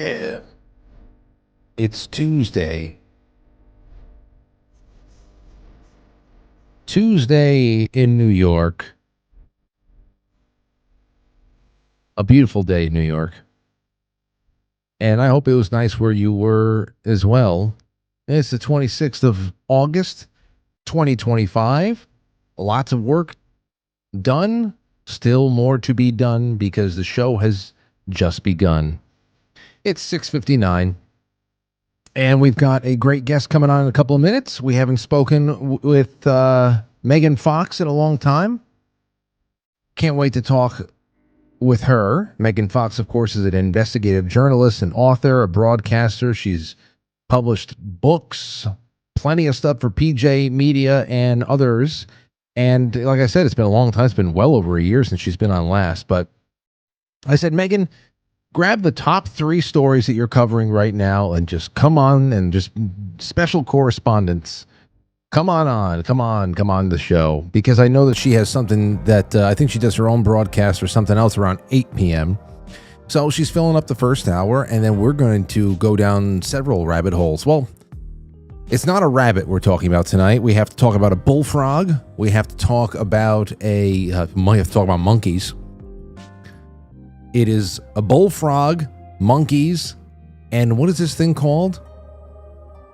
Yeah. It's Tuesday. Tuesday in New York. A beautiful day in New York. And I hope it was nice where you were as well. It's the 26th of August, 2025. Lots of work done. Still more to be done because the show has just begun. It's 6:59. And we've got a great guest coming on in a couple of minutes. We haven't spoken with Megan Fox in a long time. Can't wait to talk with her. Megan Fox, of course, is an investigative journalist, an author, a broadcaster. She's published books, plenty of stuff for PJ Media and others. And like I said, it's been a long time. It's been well over a year since she's been on last. But I said, Megan, grab the top 3 stories that you're covering right now and just come on and just special correspondence. Come on the show, because I know that she has something that I think she does her own broadcast or something else around 8 p.m. So she's filling up the first hour, and then we're going to go down several rabbit holes. Well, it's not a rabbit we're talking about tonight. We have to talk about a bullfrog. We have to talk about monkeys. It is a bullfrog, monkeys, and what is this thing called?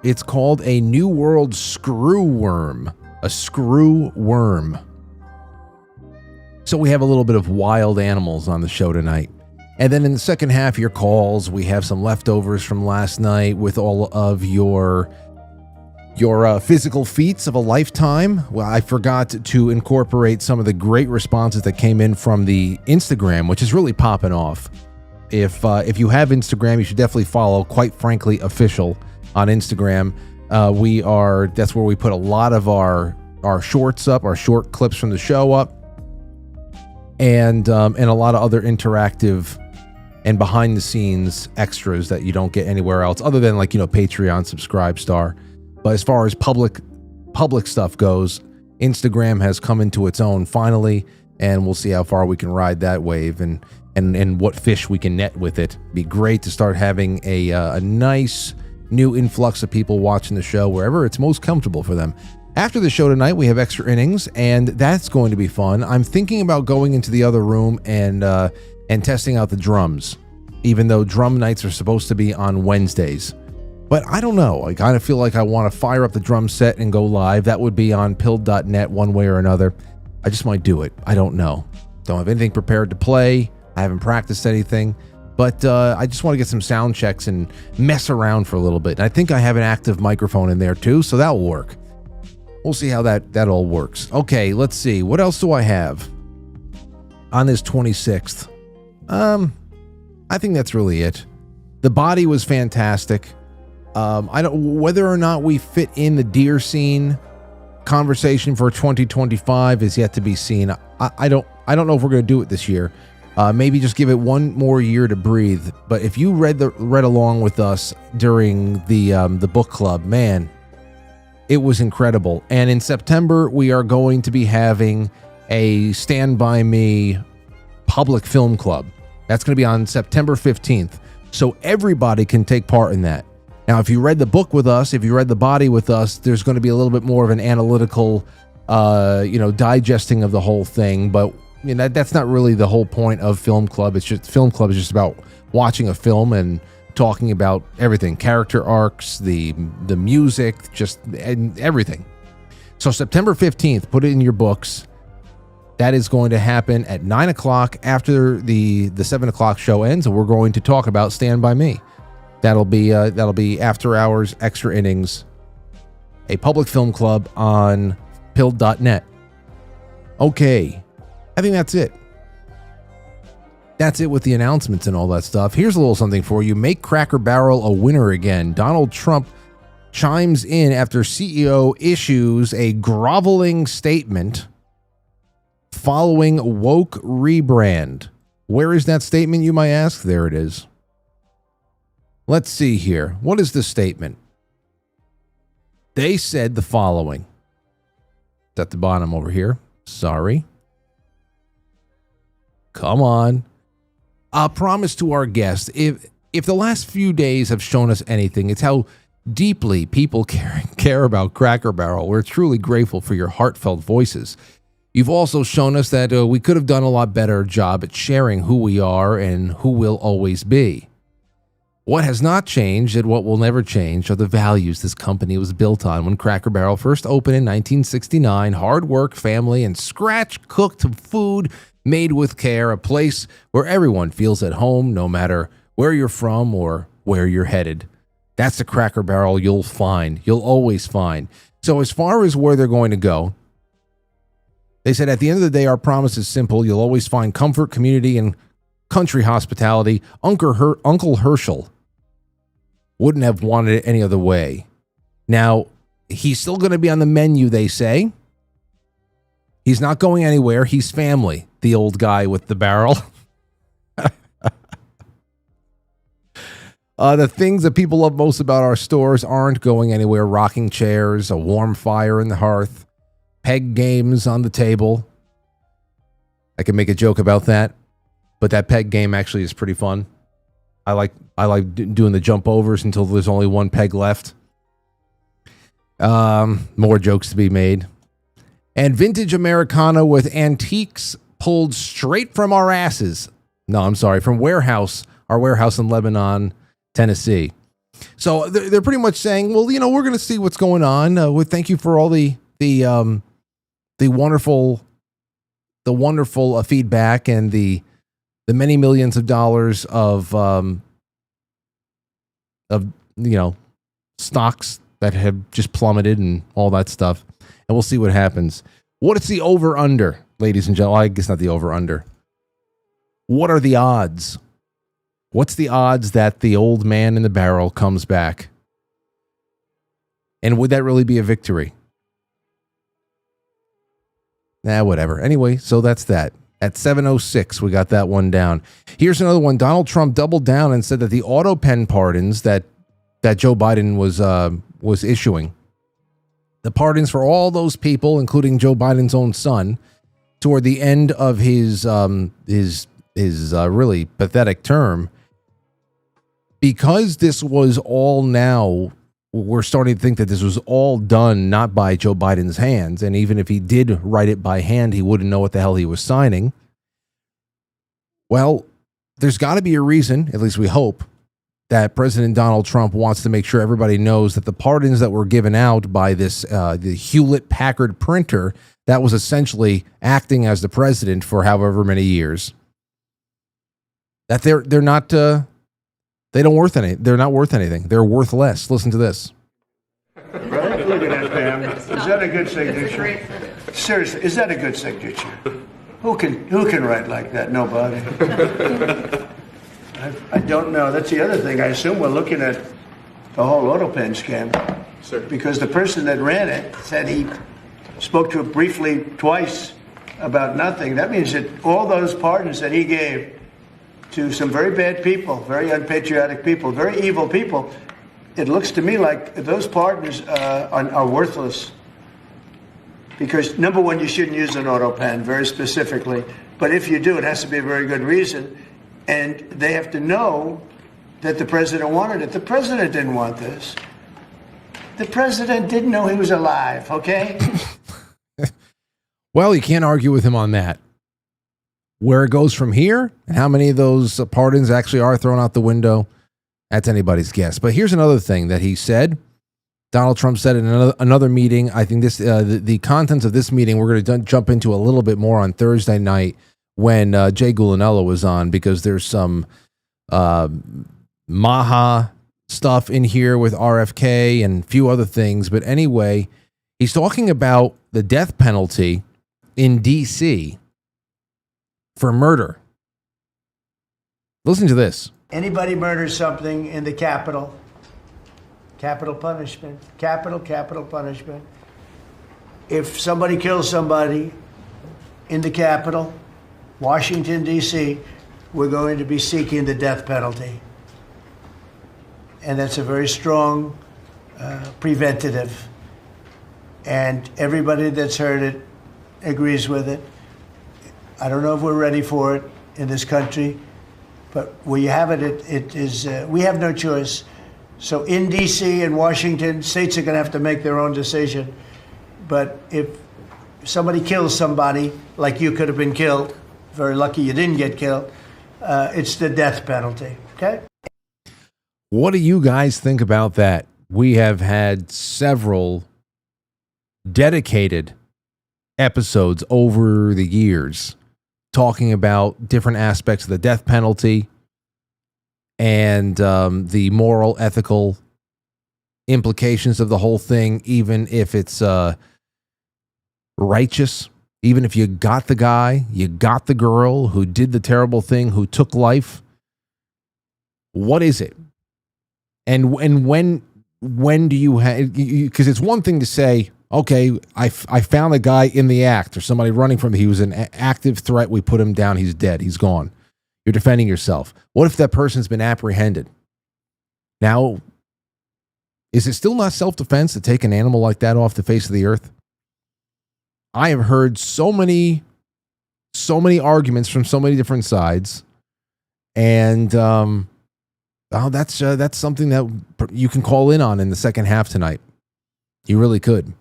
It's called a New World screw worm. A screw worm. So we have a little bit of wild animals on the show tonight. And then in the second half, your calls, we have some leftovers from last night with all of your physical feats of a lifetime. Well, I forgot to incorporate some of the great responses that came in from the Instagram, which is really popping off. If you have Instagram, you should definitely follow Quite Frankly Official on Instagram. That's where we put a lot of our shorts up, our short clips from the show up, and a lot of other interactive and behind the scenes extras that you don't get anywhere else, other than Patreon, Subscribestar. But as far as public stuff goes, Instagram has come into its own finally, and we'll see how far we can ride that wave and what fish we can net with it. Be great to start having a nice new influx of people watching the show wherever it's most comfortable for them. After the show tonight, we have extra innings, and that's going to be fun. I'm thinking about going into the other room and testing out the drums, even though drum nights are supposed to be on Wednesdays. But I don't know. I kind of feel like I want to fire up the drum set and go live. That would be on pilled.net one way or another. I just might do it. I don't know. Don't have anything prepared to play. I haven't practiced anything. But I just want to get some sound checks and mess around for a little bit. And I think I have an active microphone in there too, so that will work. We'll see how that all works. Okay, let's see. What else do I have on this 26th? I think that's really it. The body was fantastic. I don't whether or not we fit in the deer scene conversation for 2025 is yet to be seen. I don't know if we're going to do it this year. Maybe just give it one more year to breathe. But if you read along with us during the book club, man, it was incredible. And in September, we are going to be having a Stand By Me public film club. That's going to be on September 15th. So everybody can take part in that. Now, if you read the book with us, if you read the body with us, there's going to be a little bit more of an analytical, digesting of the whole thing. But that's not really the whole point of Film Club. It's just Film Club is just about watching a film and talking about everything, character arcs, the music, and everything. So September 15th, put it in your books. That is going to happen at 9 o'clock after the 7 o'clock show ends, and we're going to talk about Stand By Me. That'll be after hours, extra innings, a public film club on pilled.net. Okay, I think that's it. That's it with the announcements and all that stuff. Here's a little something for you. Make Cracker Barrel a winner again. Donald Trump chimes in after CEO issues a groveling statement following woke rebrand. Where is that statement, you might ask? There it is. Let's see here. What is the statement? They said the following. It's at the bottom over here. Sorry. Come on. A promise to our guest. If if the last few days have shown us anything, it's how deeply people care about Cracker Barrel. We're truly grateful for your heartfelt voices. You've also shown us that we could have done a lot better job at sharing who we are and who we'll always be. What has not changed and what will never change are the values this company was built on when Cracker Barrel first opened in 1969. Hard work, family, and scratch-cooked food made with care, a place where everyone feels at home no matter where you're from or where you're headed. That's the Cracker Barrel you'll always find. So as far as where they're going to go, they said, at the end of the day, our promise is simple. You'll always find comfort, community, and country hospitality. Uncle Herschel wouldn't have wanted it any other way. Now, he's still going to be on the menu, they say. He's not going anywhere. He's family, the old guy with the barrel. The things that people love most about our stores aren't going anywhere. Rocking chairs, a warm fire in the hearth, peg games on the table. I can make a joke about that, but that peg game actually is pretty fun. I like doing the jump overs until there's only one peg left. More jokes to be made. And vintage Americana with antiques pulled straight from our asses. No, I'm sorry, from our warehouse in Lebanon, Tennessee. So they're pretty much saying, well, we're going to see what's going on. We thank you for all the wonderful feedback and the many millions of dollars of stocks that have just plummeted and all that stuff. And we'll see what happens. What is the over-under, ladies and gentlemen? I guess not the over-under. What are the odds? What's the odds that the old man in the barrel comes back? And would that really be a victory? Whatever. Anyway, so that's that. At 7:06, we got that one down. Here's another one. Donald Trump doubled down and said that the auto pen pardons that Joe Biden was issuing, the pardons for all those people, including Joe Biden's own son, toward the end of his really pathetic term, because this was all now, we're starting to think that this was all done not by Joe Biden's hands, and even if he did write it by hand, he wouldn't know what the hell he was signing. Well, there's got to be a reason, at least we hope, that President Donald Trump wants to make sure everybody knows that the pardons that were given out by this the Hewlett-Packard printer that was essentially acting as the president for however many years, that they're not they don't worth any. They're not worth anything. They're worth less. Listen to this. Right? Look at that, Pam. Is that a good signature? Seriously, is that a good signature? Who can write like that? Nobody. I don't know. That's the other thing. I assume we're looking at the whole auto pen scam. Sir. Because the person that ran it said he spoke to it briefly twice about nothing. That means that all those pardons that he gave to some very bad people, very unpatriotic people, very evil people, it looks to me like those pardons are worthless. Because, number one, you shouldn't use an auto pen, very specifically. But if you do, it has to be a very good reason. And they have to know that the president wanted it. The president didn't want this. The president didn't know he was alive, okay? Well, you can't argue with him on that. Where it goes from here and how many of those pardons actually are thrown out the window, that's anybody's guess. But here's another thing that he said. Donald Trump said in another meeting. I think this the contents of this meeting we're going to jump into a little bit more on Thursday night when Jay Gulanello was on, because there's some Maha stuff in here with RFK and a few other things. But anyway, he's talking about the death penalty in D.C. for murder. Listen to this. Anybody murders something in the Capitol, capital punishment, capital punishment. If somebody kills somebody in the Capitol, Washington, D.C., we're going to be seeking the death penalty. And that's a very strong preventative. And everybody that's heard it agrees with it. I don't know if we're ready for it in this country. But where you have it, it is, we have no choice. So in D.C. and Washington, states are going to have to make their own decision. But if somebody kills somebody, like you could have been killed, very lucky you didn't get killed, it's the death penalty, okay? What do you guys think about that? We have had several dedicated episodes over the years talking about different aspects of the death penalty and the moral, ethical implications of the whole thing, even if it's righteous, even if you got the guy, you got the girl who did the terrible thing, who took life. What is it? And when do you have, because it's one thing to say, okay, I found a guy in the act, or somebody running from, he was an active threat, we put him down, he's dead, he's gone. You're defending yourself. What if that person's been apprehended? Now, is it still not self-defense to take an animal like that off the face of the earth? I have heard so many arguments from so many different sides, and that's something that you can call in on in the second half tonight. You really could.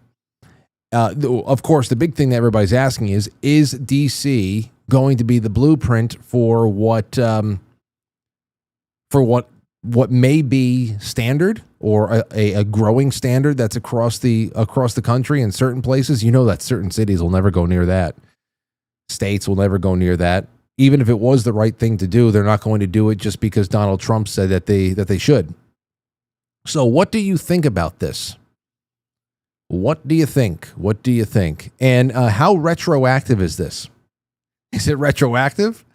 Of course, the big thing that everybody's asking is DC going to be the blueprint for what may be standard, or a growing standard that's across the country in certain places? You know that certain cities will never go near that. States will never go near that. Even if it was the right thing to do, they're not going to do it just because Donald Trump said that they should. So what do you think about this? What do you think? What do you think? And how retroactive is this? Is it retroactive?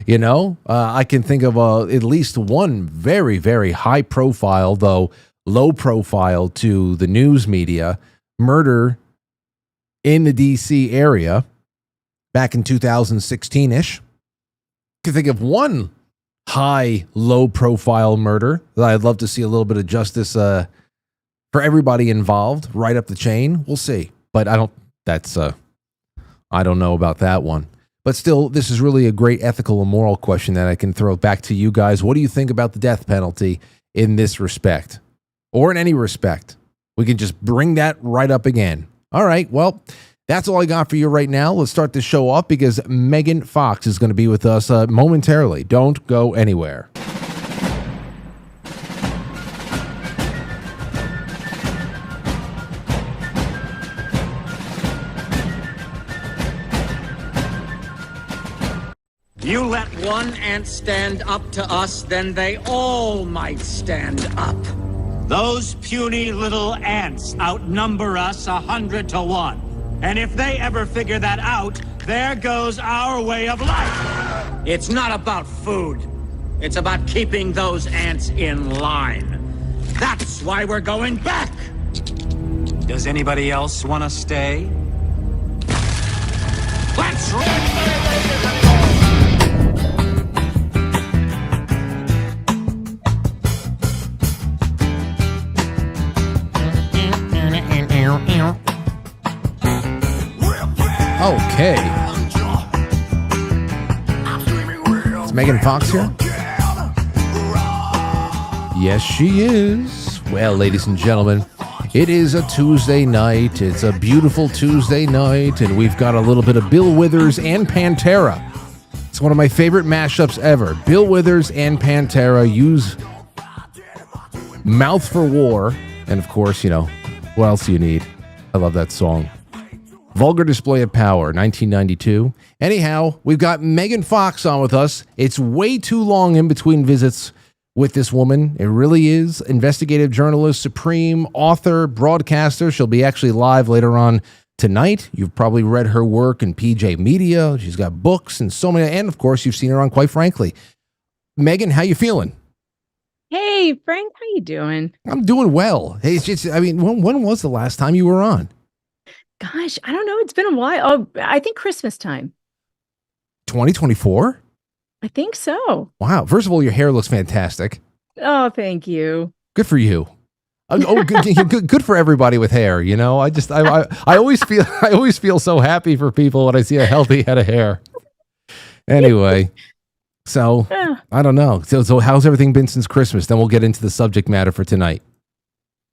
You know, I can think of at least one very, very high profile, though low profile to the news media, murder in the D.C. area back in 2016-ish. I can think of one high, low profile murder that I'd love to see a little bit of justice for everybody involved, right up the chain. We'll see. But I don't know about that one. But still, this is really a great ethical and moral question that I can throw back to you guys. What do you think about the death penalty in this respect? Or in any respect? We can just bring that right up again. All right, well, that's all I got for you right now. Let's start the show off because Megan Fox is going to be with us momentarily. Don't go anywhere. You let one ant stand up to us, then they all might stand up. Those puny little ants outnumber us 100 to 1. And if they ever figure that out, there goes our way of life. It's not about food. It's about keeping those ants in line. That's why we're going back. Does anybody else want to stay? Let's roll! Okay. Is Megan Fox here? Yes, she is. Well, ladies and gentlemen, it is a Tuesday night. It's a beautiful Tuesday night, and we've got a little bit of Bill Withers and Pantera. It's one of my favorite mashups ever. Bill Withers and Pantera use Mouth for War, and of course, you know, what else do you need? I love that song. Vulgar Display of Power, 1992. Anyhow, we've got Megan Fox on with us. It's way too long in between visits with this woman. It really is. Investigative journalist, supreme author, broadcaster. She'll be actually live later on tonight. You've probably read her work in PJ Media. She's got books and so many. And of course, you've seen her on Quite Frankly. Megan, how you feeling? Hey, Frank, how you doing? I'm doing well. Hey, it's just, I mean, when was the last time you were on? Gosh, I don't know. It's been a while. Oh, I think Christmas time. 2024? I think so. Wow. First of all, your hair looks fantastic. Oh, thank you. Good for you. Good for everybody with hair. You know, I always feel so happy for people when I see a healthy head of hair. Anyway, So Yeah. I don't know. So how's everything been since Christmas? Then we'll get into the subject matter for tonight.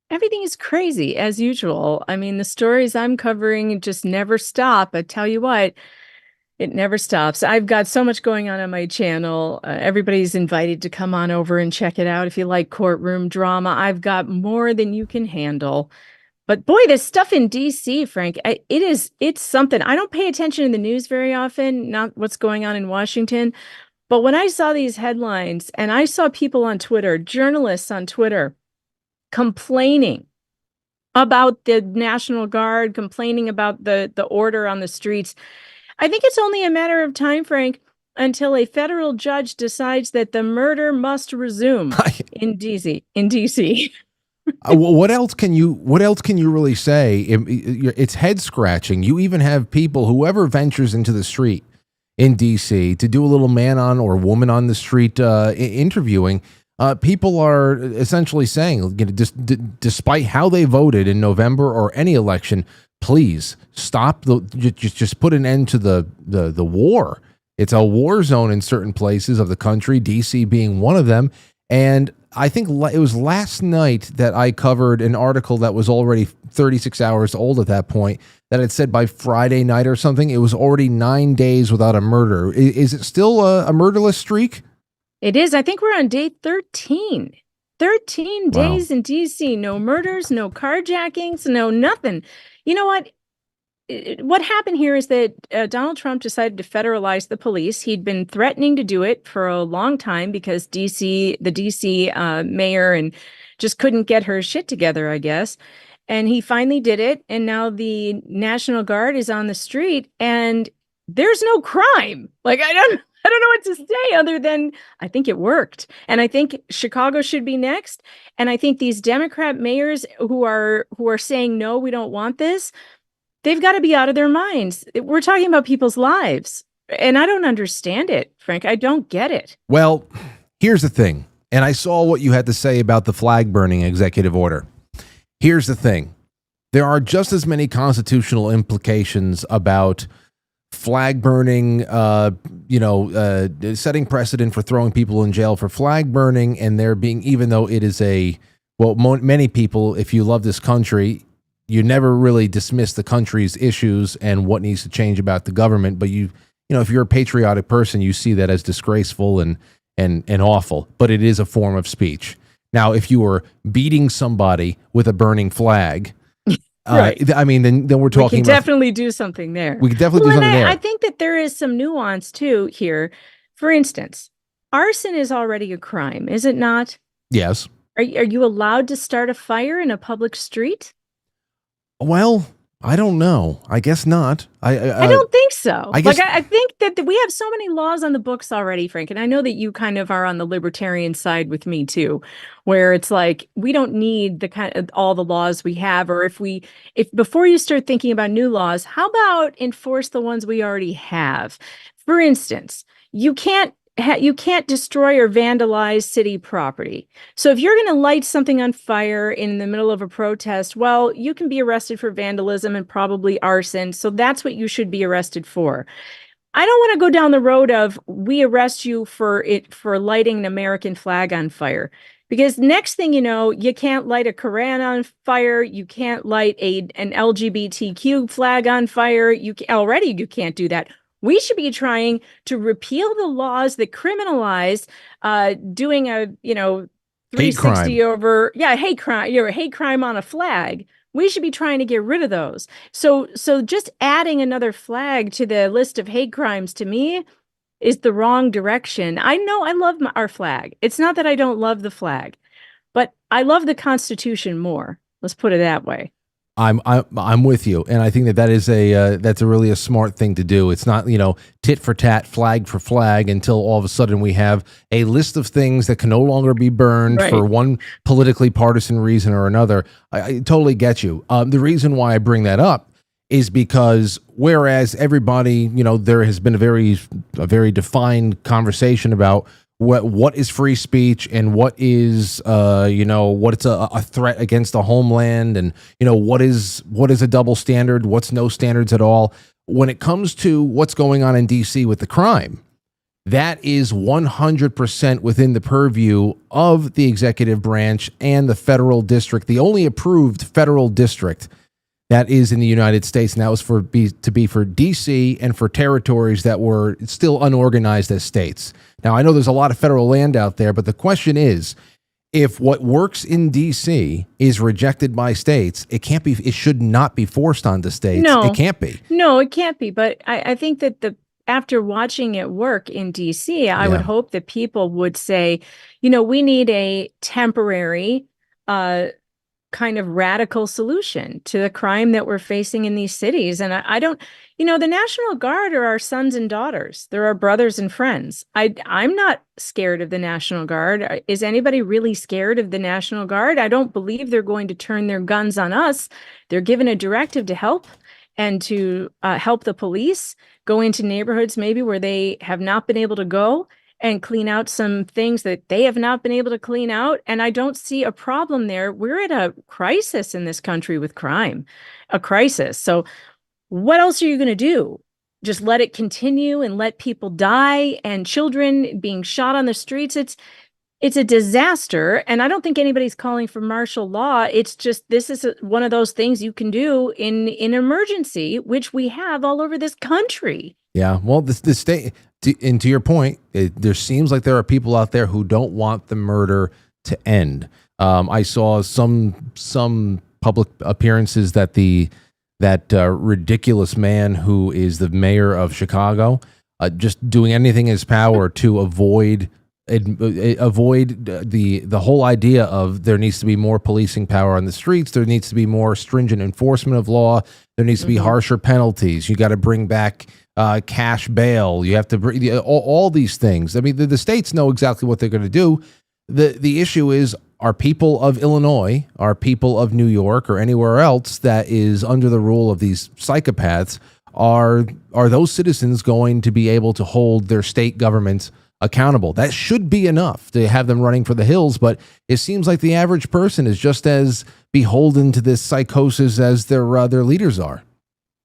Everything is crazy as usual. I mean, the stories I'm covering just never stop. I tell you what, it never stops. I've got so much going on my channel. Everybody's invited to come on over and check it out. If you like courtroom drama, I've got more than you can handle. But boy, this stuff in DC, Frank, it's something. I don't pay attention to the news very often, not what's going on in Washington. But when I saw these headlines and I saw people on Twitter, journalists on Twitter, complaining about the National Guard, complaining about the order on the streets, I think it's only a matter of time, Frank, until a federal judge decides that the murder must resume in DC. What else can you really say? It's head scratching. You even have people, whoever ventures into the street in DC to do a little man on or woman on the street interviewing. People are essentially saying, despite how they voted in November or any election, please stop. Just put an end to the war. It's a war zone in certain places of the country, DC being one of them. And I think it was last night that I covered an article that was already 36 hours old at that point, that had said by Friday night or something, it was already 9 days without a murder. Is it still a murderless streak? It is. I think we're on day 13. 13 days in DC. No murders, no carjackings, no nothing. You know what? What happened here is that Donald Trump decided to federalize the police. He'd been threatening to do it for a long time because the DC mayor and just couldn't get her shit together, I guess. And he finally did it. And now the National Guard is on the street and there's no crime. Like, I don't know what to say other than I think it worked. And I think Chicago should be next. And I think these Democrat mayors who are saying, no, we don't want this, they've got to be out of their minds. We're talking about people's lives. And I don't understand it, Frank. I don't get it. Well, here's the thing. And I saw what you had to say about the flag burning executive order. Here's the thing. There are just as many constitutional implications about flag burning, setting precedent for throwing people in jail for flag burning, and there being, even though it is many people, if you love this country, you never really dismiss the country's issues and what needs to change about the government. But if you're a patriotic person, you see that as disgraceful and awful. But it is a form of speech. Now, if you were beating somebody with a burning flag, right. Then we're talking. We can definitely do something there. We can definitely do something there. I think that there is some nuance too here. For instance, arson is already a crime, is it not? Yes. Are you allowed to start a fire in a public street? Well, I don't know. I guess not. I don't think so. I guess, I think that we have so many laws on the books already, Frank, and I know that you kind of are on the libertarian side with me too, where it's like we don't need the kind of all the laws we have, or if before you start thinking about new laws, how about enforce the ones we already have? For instance, you can't destroy or vandalize city property. So if you're going to light something on fire in the middle of a protest, well, you can be arrested for vandalism and probably arson. So that's what you should be arrested for. I don't want to go down the road of we arrest you for lighting an American flag on fire. Because next thing you know, you can't light a Quran on fire. You can't light an LGBTQ flag on fire. You can't do that. We should be trying to repeal the laws that criminalize doing a 360 over hate crime on a flag. We should be trying to get rid of those. So just adding another flag to the list of hate crimes to me is the wrong direction. I know I love our flag. It's not that I don't love the flag, but I love the Constitution more. Let's put it that way. I'm with you, and I think that's a really a smart thing to do. It's not tit for tat, flag for flag, until all of a sudden we have a list of things that can no longer be burned for one politically partisan reason or another. I totally get you. The reason why I bring that up is because whereas everybody, there has been a very defined conversation about what is free speech and what is what it's a threat against the homeland, and what is a double standard, what's no standards at all when it comes to what's going on in DC with the crime. that is 100% within the purview of the executive branch and the federal district, the only approved federal district that is in the United States. And that was to be for DC and for territories that were still unorganized as states. Now, I know there's a lot of federal land out there, but the question is, if what works in DC is rejected by states, it should not be forced onto states. No, it can't be. No, it can't be. But I think that after watching it work in DC, I would hope that people would say, we need a temporary kind of radical solution to the crime that we're facing in these cities. And I don't, the National Guard are our sons and daughters. They're our brothers and friends. I'm not scared of the National Guard. Is anybody really scared of the National Guard? I don't believe they're going to turn their guns on us. They're given a directive to help and to help the police go into neighborhoods maybe where they have not been able to go and clean out some things that they have not been able to clean out. And I don't see a problem there. We're at a crisis in this country with crime, a crisis. So what else are you going to do? Just let it continue and let people die and children being shot on the streets? It's a disaster. And I don't think anybody's calling for martial law. It's just, this is one of those things you can do in emergency, which we have all over this country. Yeah. Well, the state, and to your point, there seems like there are people out there who don't want the murder to end. I saw some public appearances that that ridiculous man who is the mayor of Chicago, just doing anything in his power to avoid the whole idea of there needs to be more policing power on the streets. There needs to be more stringent enforcement of law. There needs to be harsher penalties. You got to bring back cash bail. You have to bring all these things. I mean, the states know exactly what they're going to do. The issue is, are people of Illinois, are people of New York, or anywhere else that is under the rule of these psychopaths, are those citizens going to be able to hold their state governments accountable? That should be enough to have them running for the hills, but it seems like the average person is just as beholden to this psychosis as their leaders are.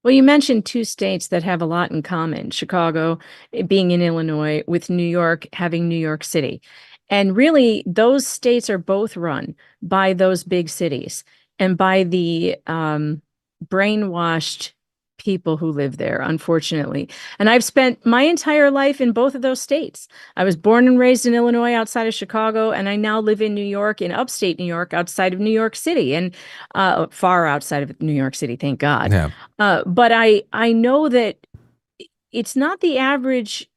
Well, you mentioned two states that have a lot in common, Chicago being in Illinois, with New York having New York City. And really, those states are both run by those big cities and by the brainwashed people who live there, unfortunately. And I've spent my entire life in both of those states. I was born and raised in Illinois outside of Chicago, and I now live in New York, in upstate New York, outside of New York City, and far outside of New York City, thank God. Yeah. But I know that it's not the average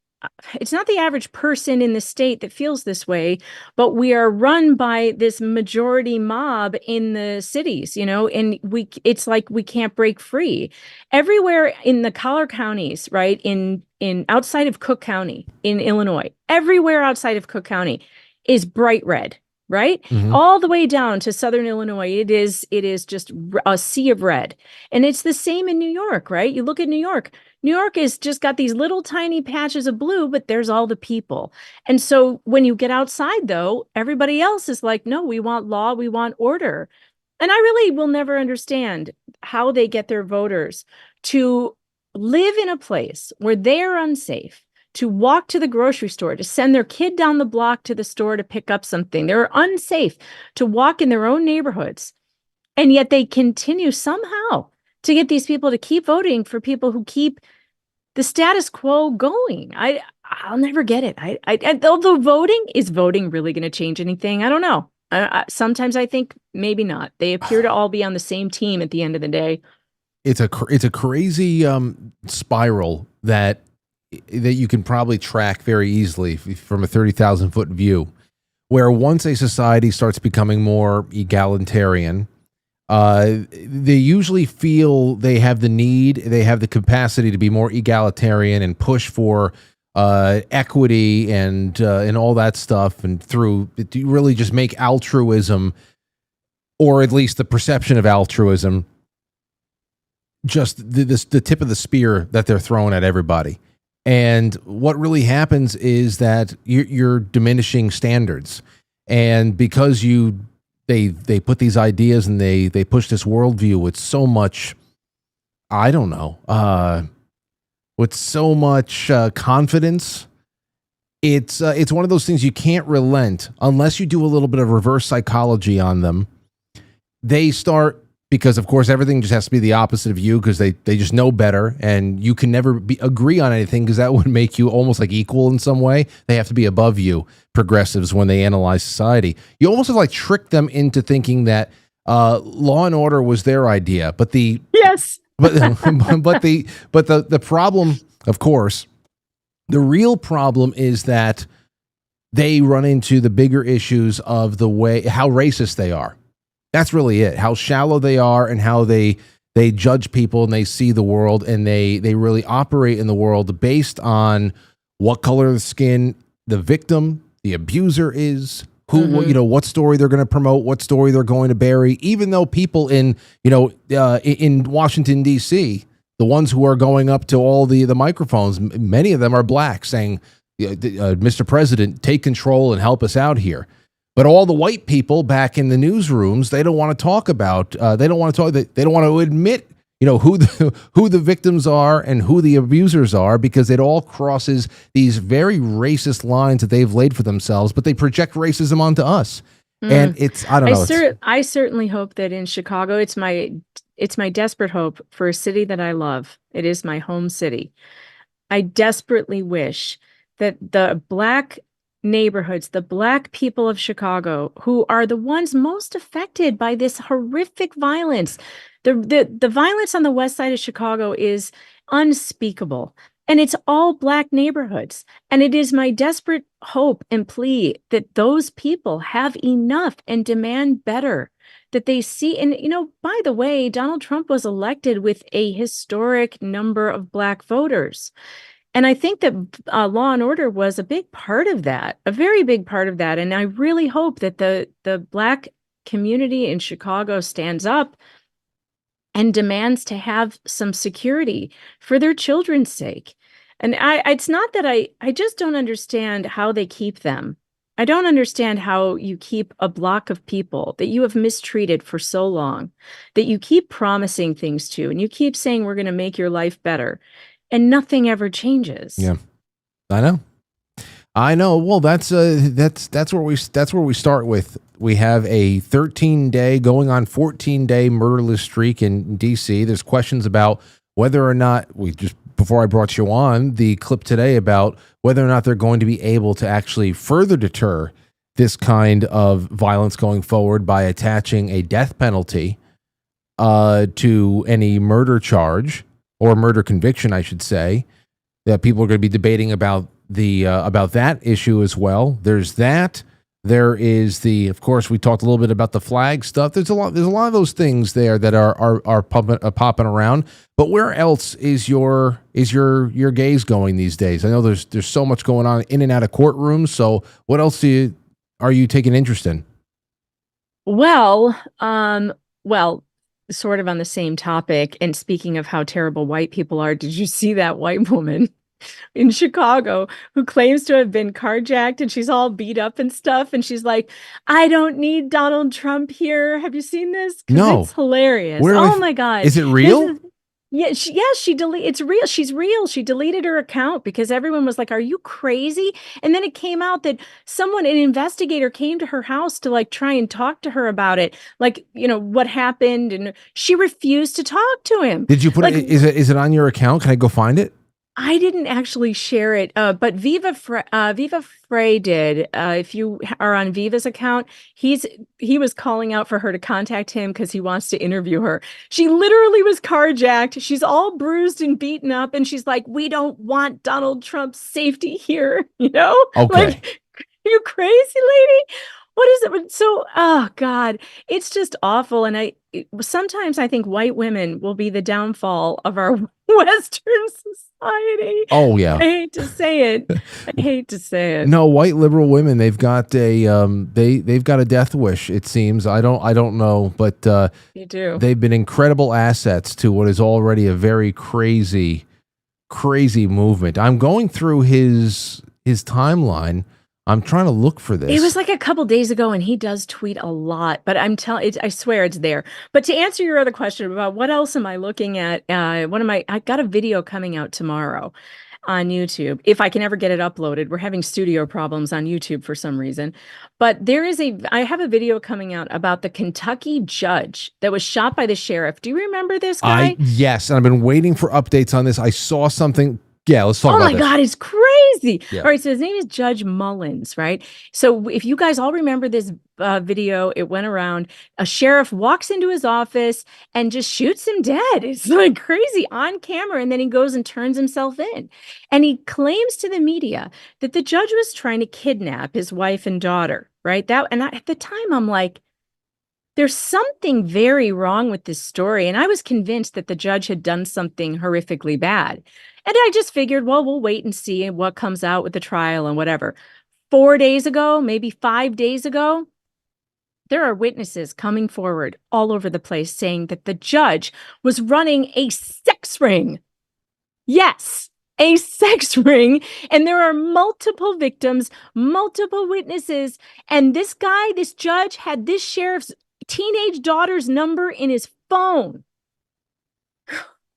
person in the state that feels this way, but we are run by this majority mob in the cities, and it's like we can't break free. Everywhere in the collar counties, right, in outside of Cook County in Illinois, everywhere outside of Cook County is bright red, right? Mm-hmm. All the way down to southern Illinois, it is just a sea of red. And it's the same in New York, right? You look at New York. New York has just got these little tiny patches of blue, but there's all the people. And so when you get outside, though, everybody else is like, no, we want law, we want order. And I really will never understand how they get their voters to live in a place where they are unsafe, to walk to the grocery store, to send their kid down the block to the store to pick up something. They're unsafe to walk in their own neighborhoods. And yet they continue somehow to get these people to keep voting for people who keep the status quo going. I'll never get it. Although voting really going to change anything? I don't know. Sometimes I think maybe not. They appear to all be on the same team at the end of the day. It's a crazy spiral that you can probably track very easily from a 30,000 foot view, where once a society starts becoming more egalitarian, they usually feel they have the capacity to be more egalitarian and push for equity and all that stuff, and through really just make altruism, or at least the perception of altruism, just the tip of the spear that they're throwing at everybody. And what really happens is that you're diminishing standards, and because they put these ideas and they push this worldview with so much, with so much confidence, it's one of those things you can't relent unless you do a little bit of reverse psychology on them. They start, because of course everything just has to be the opposite of you, because they just know better, and you can never agree on anything, because that would make you almost like equal in some way. They have to be above you, progressives, when they analyze society. You almost have to like trick them into thinking that Law and Order was their idea, but the yes, but the problem, of course, the real problem is that they run into the bigger issues of the way how racist they are. That's really it. How shallow they are, and how they judge people, and they see the world, and they really operate in the world based on what color of the skin the victim, the abuser is, what story they're going to promote, what story they're going to bury. Even though people in Washington D.C., the ones who are going up to all the microphones, many of them are black, saying, "Mr. President, take control and help us out here." But all the white people back in the newsrooms, they don't want to talk about. They don't want to admit, who the victims are and who the abusers are, because it all crosses these very racist lines that they've laid for themselves. But they project racism onto us, and I don't know. I certainly hope that in Chicago, it's my desperate hope for a city that I love. It is my home city. I desperately wish that the black neighborhoods, the black people of Chicago, who are the ones most affected by this horrific violence. The violence on the west side of Chicago is unspeakable, and it's all black neighborhoods. And it is my desperate hope and plea that those people have enough and demand better, that they see. And, by the way, Donald Trump was elected with a historic number of black voters. And I think that Law and Order was a big part of that, a very big part of that. And I really hope that the black community in Chicago stands up and demands to have some security for their children's sake. And it's not that I just don't understand how they keep them. I don't understand how you keep a block of people that you have mistreated for so long, that you keep promising things to, and you keep saying, we're going to make your life better, and nothing ever changes. Yeah, I know. Well, that's where we start with. We have a 13-day going on 14-day murderless streak in DC. There's questions about whether or not before I brought you on the clip today about whether or not they're going to be able to actually further deter this kind of violence going forward by attaching a death penalty to any murder charge, or murder conviction, I should say. That people are going to be debating about that issue as well. There's that. There is of course, we talked a little bit about the flag stuff. There's a lot of those things there that are popping around. But where else is your gaze going these days? I know there's so much going on in and out of courtrooms. So what else are you taking interest in? Well, sort of on the same topic, and speaking of how terrible white people are, did you see that white woman in Chicago who claims to have been carjacked, and she's all beat up and stuff, and she's like, I don't need Donald Trump here. Have you seen this? No. It's hilarious. My God. Is it real? It's real. She's real. She deleted her account because everyone was like, are you crazy? And then it came out that an investigator came to her house to like try and talk to her about it. Like, what happened. And she refused to talk to him. Did you put it? Is it on your account? Can I go find it? I didn't actually share it, but Viva Frey did. If you are on Viva's account, he was calling out for her to contact him because he wants to interview her. She literally was carjacked. She's all bruised and beaten up, and she's like, "We don't want Donald Trump's safety here." Okay. Like, are you crazy, lady? What is it? So, oh God, it's just awful. And sometimes I think white women will be the downfall of our Western society. Oh yeah. I hate to say it. No, white liberal women, they've got they've got a death wish, it seems. I don't know, but you do. They've been incredible assets to what is already a very crazy movement. I'm going through his timeline. I'm trying to look for this. It was like a couple days ago, and he does tweet a lot, but I swear it's there. But to answer your other question about what else am I looking at, I got a video coming out tomorrow on YouTube, if I can ever get it uploaded. We're having studio problems on YouTube for some reason. But I have a video coming out about the Kentucky judge that was shot by the sheriff. Do you remember this guy? Yes, and I've been waiting for updates on this. I saw something. Yeah, let's talk about this. Oh my God, it's crazy. Yeah. All right, so his name is Judge Mullins, right? So if you guys all remember this video, it went around. A sheriff walks into his office and just shoots him dead. It's like crazy on camera, and then he goes and turns himself in. And he claims to the media that the judge was trying to kidnap his wife and daughter, right? At the time, I'm like, there's something very wrong with this story. And I was convinced that the judge had done something horrifically bad. And I just figured, well, we'll wait and see what comes out with the trial and whatever. 4 days ago, maybe 5 days ago, there are witnesses coming forward all over the place saying that the judge was running a sex ring. Yes, a sex ring. And there are multiple victims, multiple witnesses. And this judge had this sheriff's teenage daughter's number in his phone.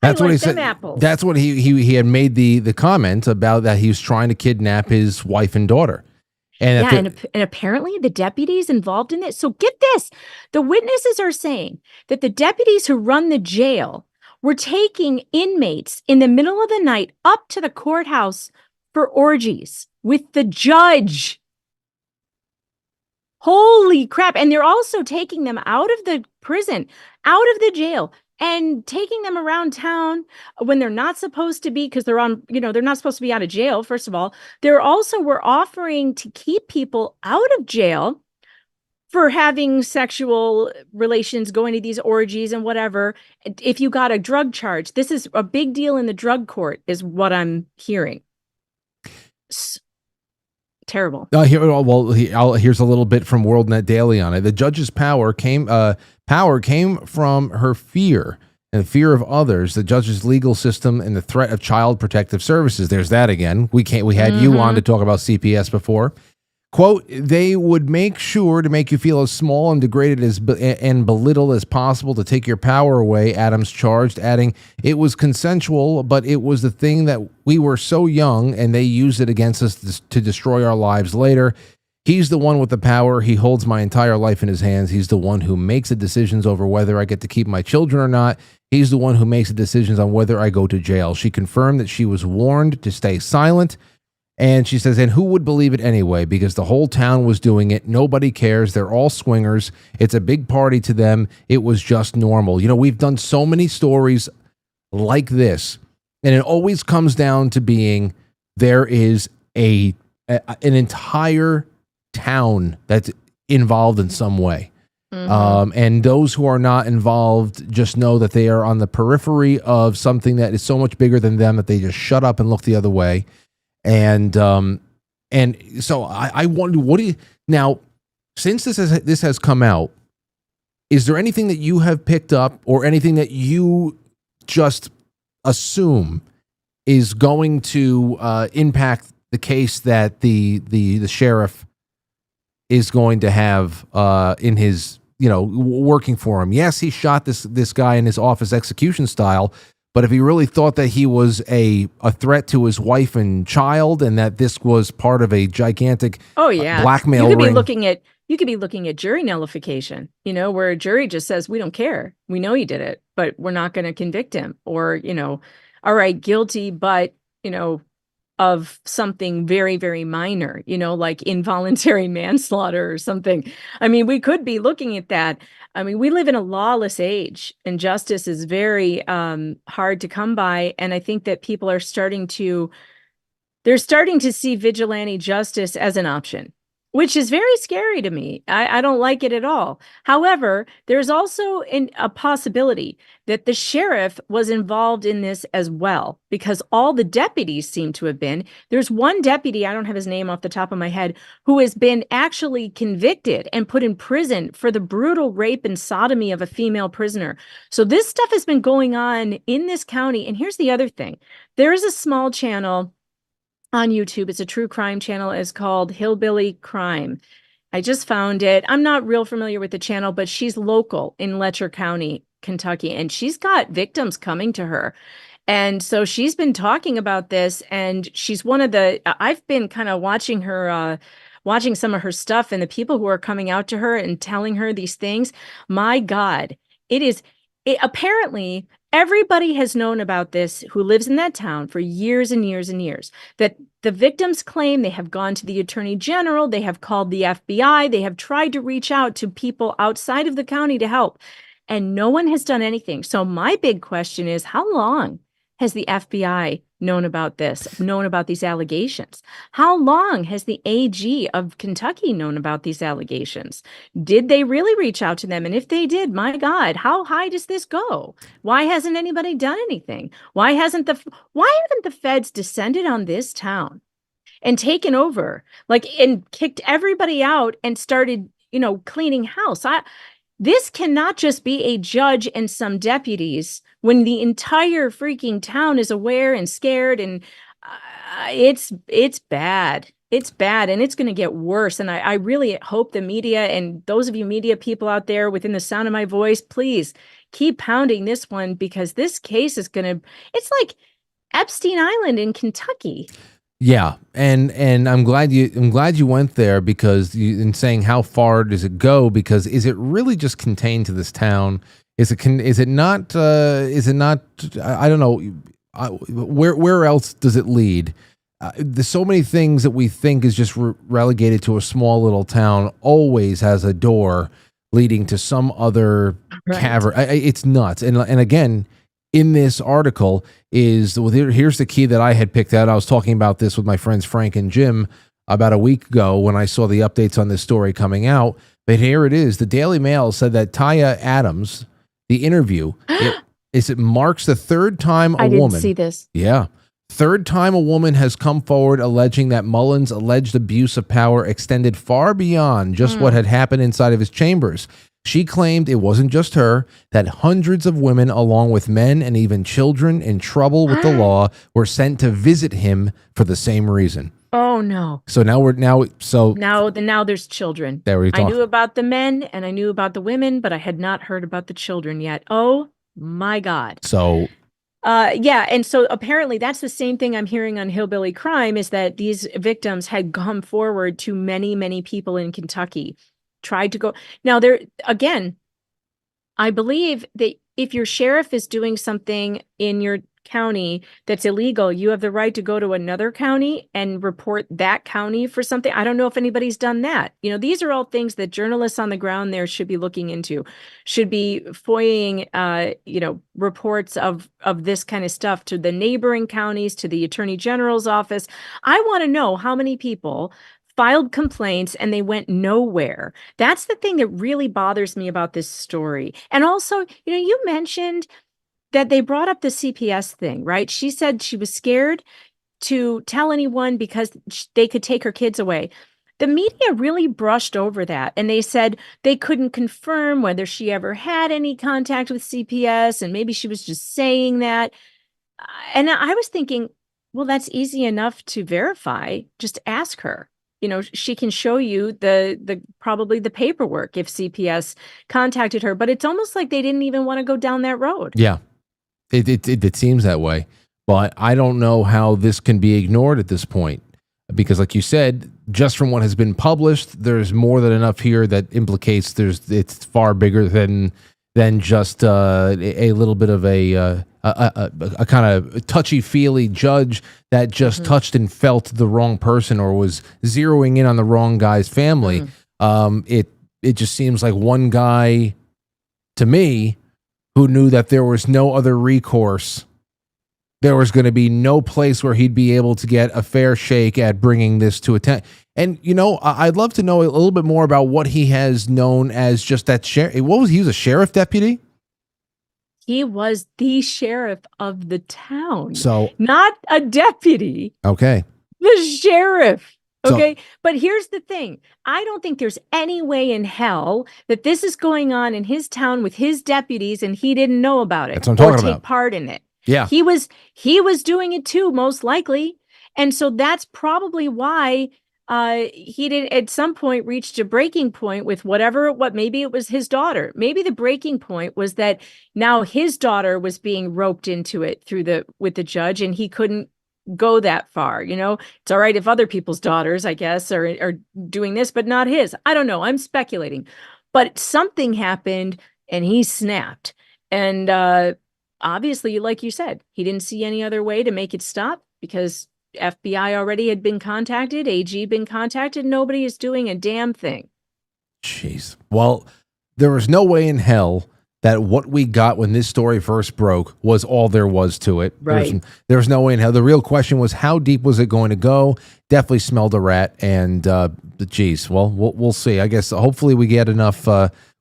That's what he said. Apples. That's what he had made the comment about, that he was trying to kidnap his wife and daughter. And and apparently the deputies involved in this. So get this. The witnesses are saying that the deputies who run the jail were taking inmates in the middle of the night up to the courthouse for orgies with the judge. Holy crap. And they're also taking them out of the prison, out of the jail, and taking them around town when they're not supposed to be, because they're not supposed to be out of jail, first of all. They're also were offering to keep people out of jail for having sexual relations, going to these orgies and whatever. If you got a drug charge, this is a big deal in the drug court, is what I'm hearing. Terrible. Here's a little bit from WorldNet Daily on it. The judge's power came from her fear, and the fear of others, the judge's legal system, and the threat of child protective services. There's that again. We had you on to talk about CPS before. Quote, they would make sure to make you feel as small and degraded and belittled as possible to take your power away, Adams charged, adding, it was consensual, but it was the thing that we were so young and they used it against us to destroy our lives later. He's the one with the power. He holds my entire life in his hands. He's the one who makes the decisions over whether I get to keep my children or not. He's the one who makes the decisions on whether I go to jail. She confirmed that she was warned to stay silent. And she says, and who would believe it anyway? Because the whole town was doing it. Nobody cares. They're all swingers. It's a big party to them. It was just normal. You know, we've done so many stories like this, and it always comes down to being there is an entire town that's involved in some way. Mm-hmm. And those who are not involved just know that they are on the periphery of something that is so much bigger than them that they just shut up and look the other way. And so I wonder, now, since this has come out, is there anything that you have picked up or anything that you just assume is going to impact the case that the sheriff is going to have in his, working for him? Yes, he shot this guy in his office execution style. But if he really thought that he was a threat to his wife and child, and that this was part of a gigantic blackmail ring, you could be looking at jury nullification, where a jury just says, we don't care, we know he did it, but we're not going to convict him, or all right, guilty, but of something very, very minor, like involuntary manslaughter or something. I mean, we could be looking at that. I mean, we live in a lawless age, and justice is very hard to come by. And I think that people are starting to see vigilante justice as an option, which is very scary to me. I don't like it at all. However, there's also a possibility that the sheriff was involved in this as well, because all the deputies seem to have been. There's one deputy, I don't have his name off the top of my head, who has been actually convicted and put in prison for the brutal rape and sodomy of a female prisoner. So this stuff has been going on in this county. And here's the other thing. There is a small channel on YouTube. It's a true crime channel. It's called Hillbilly Crime. I just found it. I'm not real familiar with the channel, but she's local in Letcher County, Kentucky, and she's got victims coming to her. And so she's been talking about this, and she's one of the, I've been kind of watching her, watching some of her stuff, and the people who are coming out to her and telling her these things. My God, apparently everybody has known about this who lives in that town for years and years and years, that the victims claim they have gone to the attorney general, they have called the FBI, they have tried to reach out to people outside of the county to help, and no one has done anything. So my big question is, how long has the FBI known about this, known about these allegations? How long has the AG of Kentucky known about these allegations? Did they really reach out to them? And if they did, my God, how high does this go? Why hasn't anybody done anything? Why haven't the feds descended on this town and taken over, like, and kicked everybody out and started, cleaning house? This cannot just be a judge and some deputies when the entire freaking town is aware and scared, and it's bad. It's bad, and it's going to get worse. And I really hope the media, and those of you media people out there within the sound of my voice, please keep pounding this one, because this case is it's like Epstein Island in Kentucky. Yeah, and I'm glad you went there, because in saying how far does it go, because is it really just contained to this town? Is it not? I don't know. Where else does it lead? There's so many things that we think is just relegated to a small little town always has a door leading to some other cavern. It's nuts. And again, in this article here's the key that I had picked out. I was talking about this with my friends Frank and Jim about a week ago when I saw the updates on this story coming out. But here it is. The Daily Mail said that Taya Adams, the interview, it marks the third time a woman. I didn't see this. Yeah. Third time a woman has come forward alleging that Mullen's alleged abuse of power extended far beyond just what had happened inside of his chambers. She claimed it wasn't just her, that hundreds of women, along with men and even children in trouble with the law, were sent to visit him for the same reason. Oh no! So now there's children. There we go. I knew about the men and I knew about the women, but I had not heard about the children yet. Oh my God! So, yeah, and so apparently that's the same thing I'm hearing on Hillbilly Crime, is that these victims had come forward to many people in Kentucky, tried to go. Now there again, I believe that if your sheriff is doing something in your county that's illegal, you have the right to go to another county and report that county for something. I don't know if anybody's done that. These are all things that journalists on the ground there should be looking into, should be FOIAing, reports of this kind of stuff to the neighboring counties, to the Attorney General's office. I want to know how many people filed complaints and they went nowhere. That's the thing that really bothers me about this story. And also, you mentioned that they brought up the CPS thing, right? She said she was scared to tell anyone because they could take her kids away. The media really brushed over that, and they said they couldn't confirm whether she ever had any contact with CPS, and maybe she was just saying that. And I was thinking, well, that's easy enough to verify. Just ask her. She can show you the probably the paperwork if CPS contacted her, but it's almost like they didn't even want to go down that road. Yeah. It seems that way, but I don't know how this can be ignored at this point, because like you said, just from what has been published, there's more than enough here that implicates it's far bigger than just a little bit of a kind of touchy-feely judge that just touched and felt the wrong person or was zeroing in on the wrong guy's family. It just seems like one guy, to me, who knew that there was no other recourse. There was going to be no place where he'd be able to get a fair shake at bringing this to attention. And, I'd love to know a little bit more about what he has known as just that sheriff. He was a sheriff deputy? He was the sheriff of the town. So, not a deputy. Okay. The sheriff. Okay. So, but here's the thing. I don't think there's any way in hell that this is going on in his town with his deputies and he didn't know about it. That's what I'm talking or take about. part in it. Yeah. He was doing it too, most likely. And so that's probably why he did at some point reached a breaking point with what maybe it was his daughter. Maybe the breaking point was that now his daughter was being roped into it with the judge, and he couldn't go that far. It's all right if other people's daughters, I guess, are doing this, but not his. I don't know. I'm speculating, but something happened and he snapped. And obviously, like you said, he didn't see any other way to make it stop because FBI already had been contacted, AG been contacted, nobody is doing a damn thing. Jeez. Well, there was no way in hell that what we got when this story first broke was all there was to it. Right. There's no way in hell. The real question was, how deep was it going to go? Definitely smelled a rat, and geez, well, we'll see. I guess hopefully we get enough.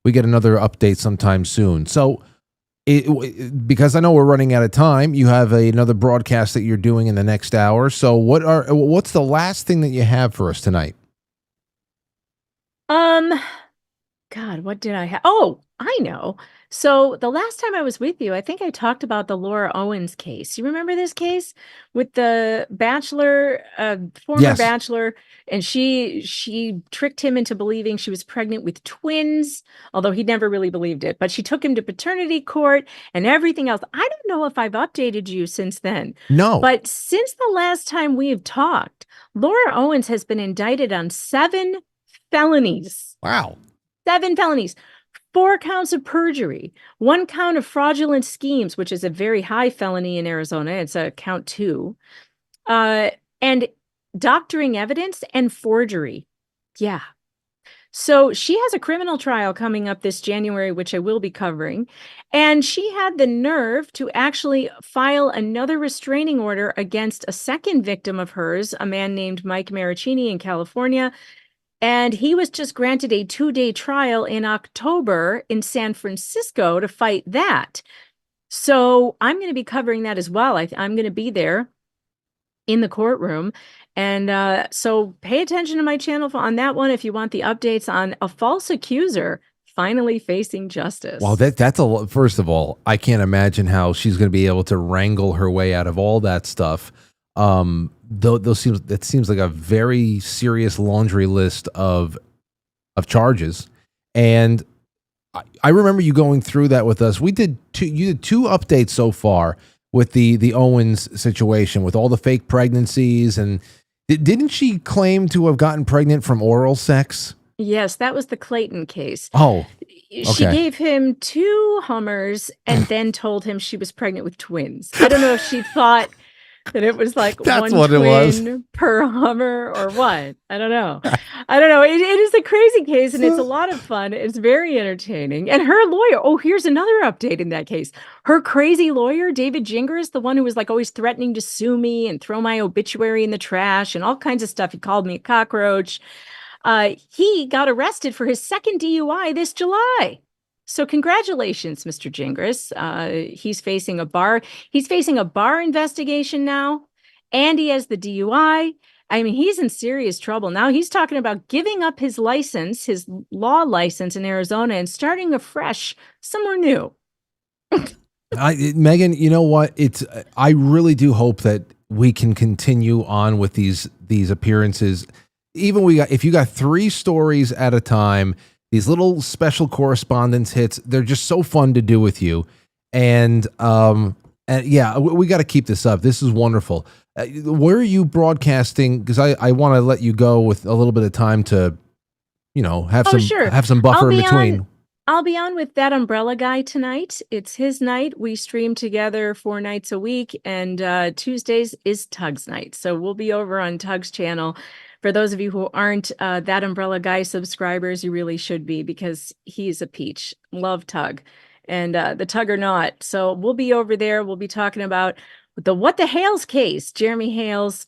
We get another update sometime soon. So, because I know we're running out of time, you have another broadcast that you're doing in the next hour. So, what's the last thing that you have for us tonight? God, what did I have? Oh, I know. So the last time I was with you, I think I talked about the Laura Owens case. You remember this case with the bachelor, former Yes. bachelor, and she tricked him into believing she was pregnant with twins, although he never really believed it. But she took him to paternity court and everything else. I don't know if I've updated you since then. No. But since the last time we have talked, Laura Owens has been indicted on 7 felonies. Wow. 7 felonies. 4 counts of perjury, 1 count of fraudulent schemes, which is a very high felony in Arizona. It's a count 2, and doctoring evidence and forgery. Yeah. So she has a criminal trial coming up this January, which I will be covering. And she had the nerve to actually file another restraining order against a second victim of hers, a man named Mike Maricini in California. And he was just granted a 2-day trial in October in San Francisco to fight that. So I'm going to be covering that as well. I'm going to be there in the courtroom. And so pay attention to my channel on that one if you want the updates on a false accuser finally facing justice. Well, that's a lot. First of all, I can't imagine how she's going to be able to wrangle her way out of all that stuff. That seems like a very serious laundry list of charges, and I remember you going through that with us. You did 2 updates so far with the Owens situation with all the fake pregnancies, and didn't she claim to have gotten pregnant from oral sex? Yes, that was the Clayton case. Oh, She okay. gave him 2 Hummers and then told him she was pregnant with twins. I don't know if she thought that it was like That's one what it was. twin per Hummer or what. I don't know. It is a crazy case and it's a lot of fun. It's very entertaining. And her lawyer, oh, here's another update in that case. Her crazy lawyer, David Gingras, the one who was like always threatening to sue me and throw my obituary in the trash and all kinds of stuff. He called me a cockroach. He got arrested for his second DUI this July. So congratulations, Mr. Gingras. He's facing a bar investigation now, and he has the DUI. I mean, he's in serious trouble. Now he's talking about giving up his license, his law license in Arizona, and starting afresh somewhere new. Megan, you know what? I really do hope that we can continue on with these appearances. Even if you got 3 stories at a time, these little special correspondence hits, they're just so fun to do with you. And yeah, we got to keep this up. This is wonderful. Where are you broadcasting? Because I want to let you go with a little bit of time to, have some buffer in between. I'll be on with That Umbrella Guy tonight. It's his night. We stream together 4 nights a week, and Tuesdays is Tug's night. So we'll be over on Tug's channel. For those of you who aren't That Umbrella Guy subscribers, you really should be, because he's a peach. Love Tug. And the Tug or not. So we'll be over there. We'll be talking about the What the Hales case, Jeremy Hales,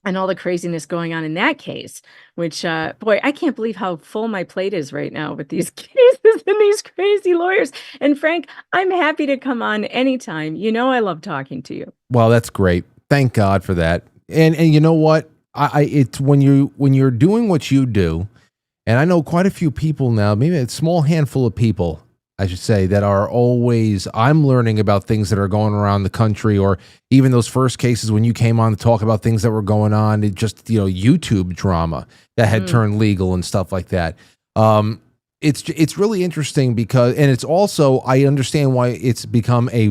and all the craziness going on in that case, which, boy, I can't believe how full my plate is right now with these cases and these crazy lawyers. And Frank, I'm happy to come on anytime. I love talking to you. Well, that's great. Thank God for that. And you know what? It's when you're doing what you do, and I know quite a few people now, maybe a small handful of people I should say, that are always, I'm learning about things that are going around the country, or even those first cases when you came on to talk about things that were going on, it just, YouTube drama that had turned legal and stuff like that. It's really interesting because, and it's also, I understand why it's become a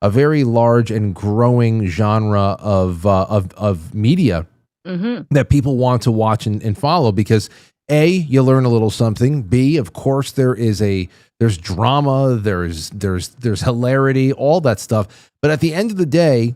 very large and growing genre of media that people want to watch and follow, because A, you learn a little something. B, of course, there's drama, there's hilarity, all that stuff. But at the end of the day,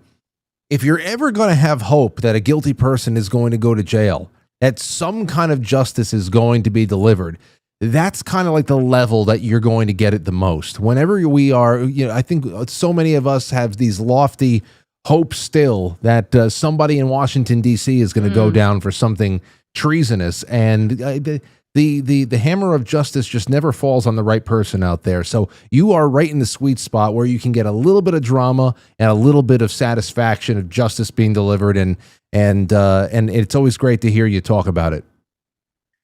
if you're ever going to have hope that a guilty person is going to go to jail, that some kind of justice is going to be delivered, that's kind of like the level that you're going to get it the most. Whenever we are, I think so many of us have these lofty hopes still that somebody in Washington, D.C. is going to go down for something treasonous, and the hammer of justice just never falls on the right person out there. So you are right in the sweet spot where you can get a little bit of drama and a little bit of satisfaction of justice being delivered, and it's always great to hear you talk about it.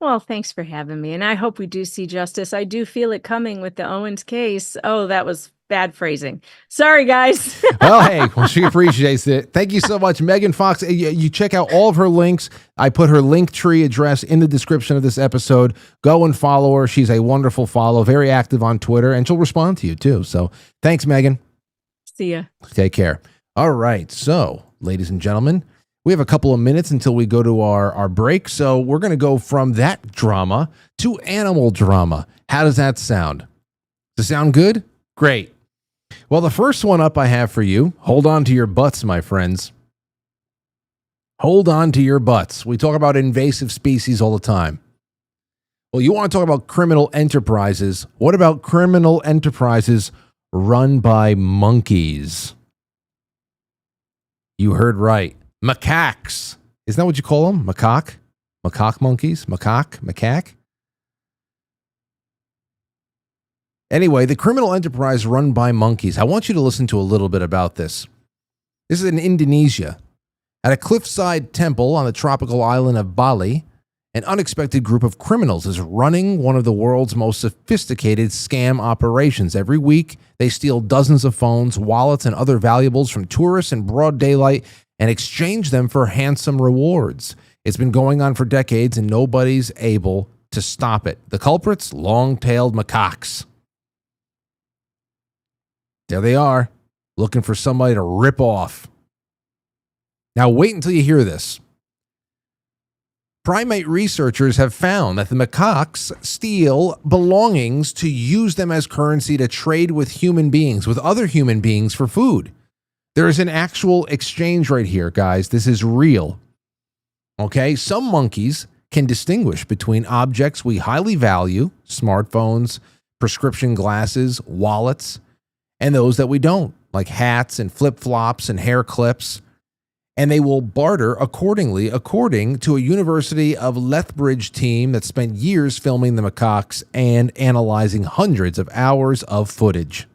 Well, thanks for having me, and I hope we do see justice. I do feel it coming with the Owens case. Oh, that was bad phrasing. Sorry, guys. Well, hey, she appreciates it. Thank you so much, Megan Fox. You check out all of her links. I put her Linktree address in the description of this episode. Go and follow her. She's a wonderful follow, very active on Twitter, and she'll respond to you too. So thanks, Megan. See ya. Take care. All right. So, ladies and gentlemen, we have a couple of minutes until we go to our break. So we're going to go from that drama to animal drama. How does that sound? Does it sound good? Great. Well, the first one up I have for you, hold on to your butts, my friends. Hold on to your butts. We talk about invasive species all the time. Well, you want to talk about criminal enterprises. What about criminal enterprises run by monkeys? You heard right. Macaques. Isn't that what you call them? Macaque? Macaque monkeys? Macaque? Anyway, the criminal enterprise run by monkeys. I want you to listen to a little bit about this. This is in Indonesia. At a cliffside temple on the tropical island of Bali, an unexpected group of criminals is running one of the world's most sophisticated scam operations. Every week, they steal dozens of phones, wallets, and other valuables from tourists in broad daylight and exchange them for handsome rewards. It's been going on for decades, and nobody's able to stop it. The culprits? Long-tailed macaques. There they are, looking for somebody to rip off. Now, wait until you hear this. Primate researchers have found that the macaques steal belongings to use them as currency to trade with human beings, with other human beings for food. There is an actual exchange right here, guys. This is real. Okay? Some monkeys can distinguish between objects we highly value, smartphones, prescription glasses, wallets, and those that we don't, like hats and flip-flops and hair clips. And they will barter accordingly, according to a University of Lethbridge team that spent years filming the macaques and analyzing hundreds of hours of footage.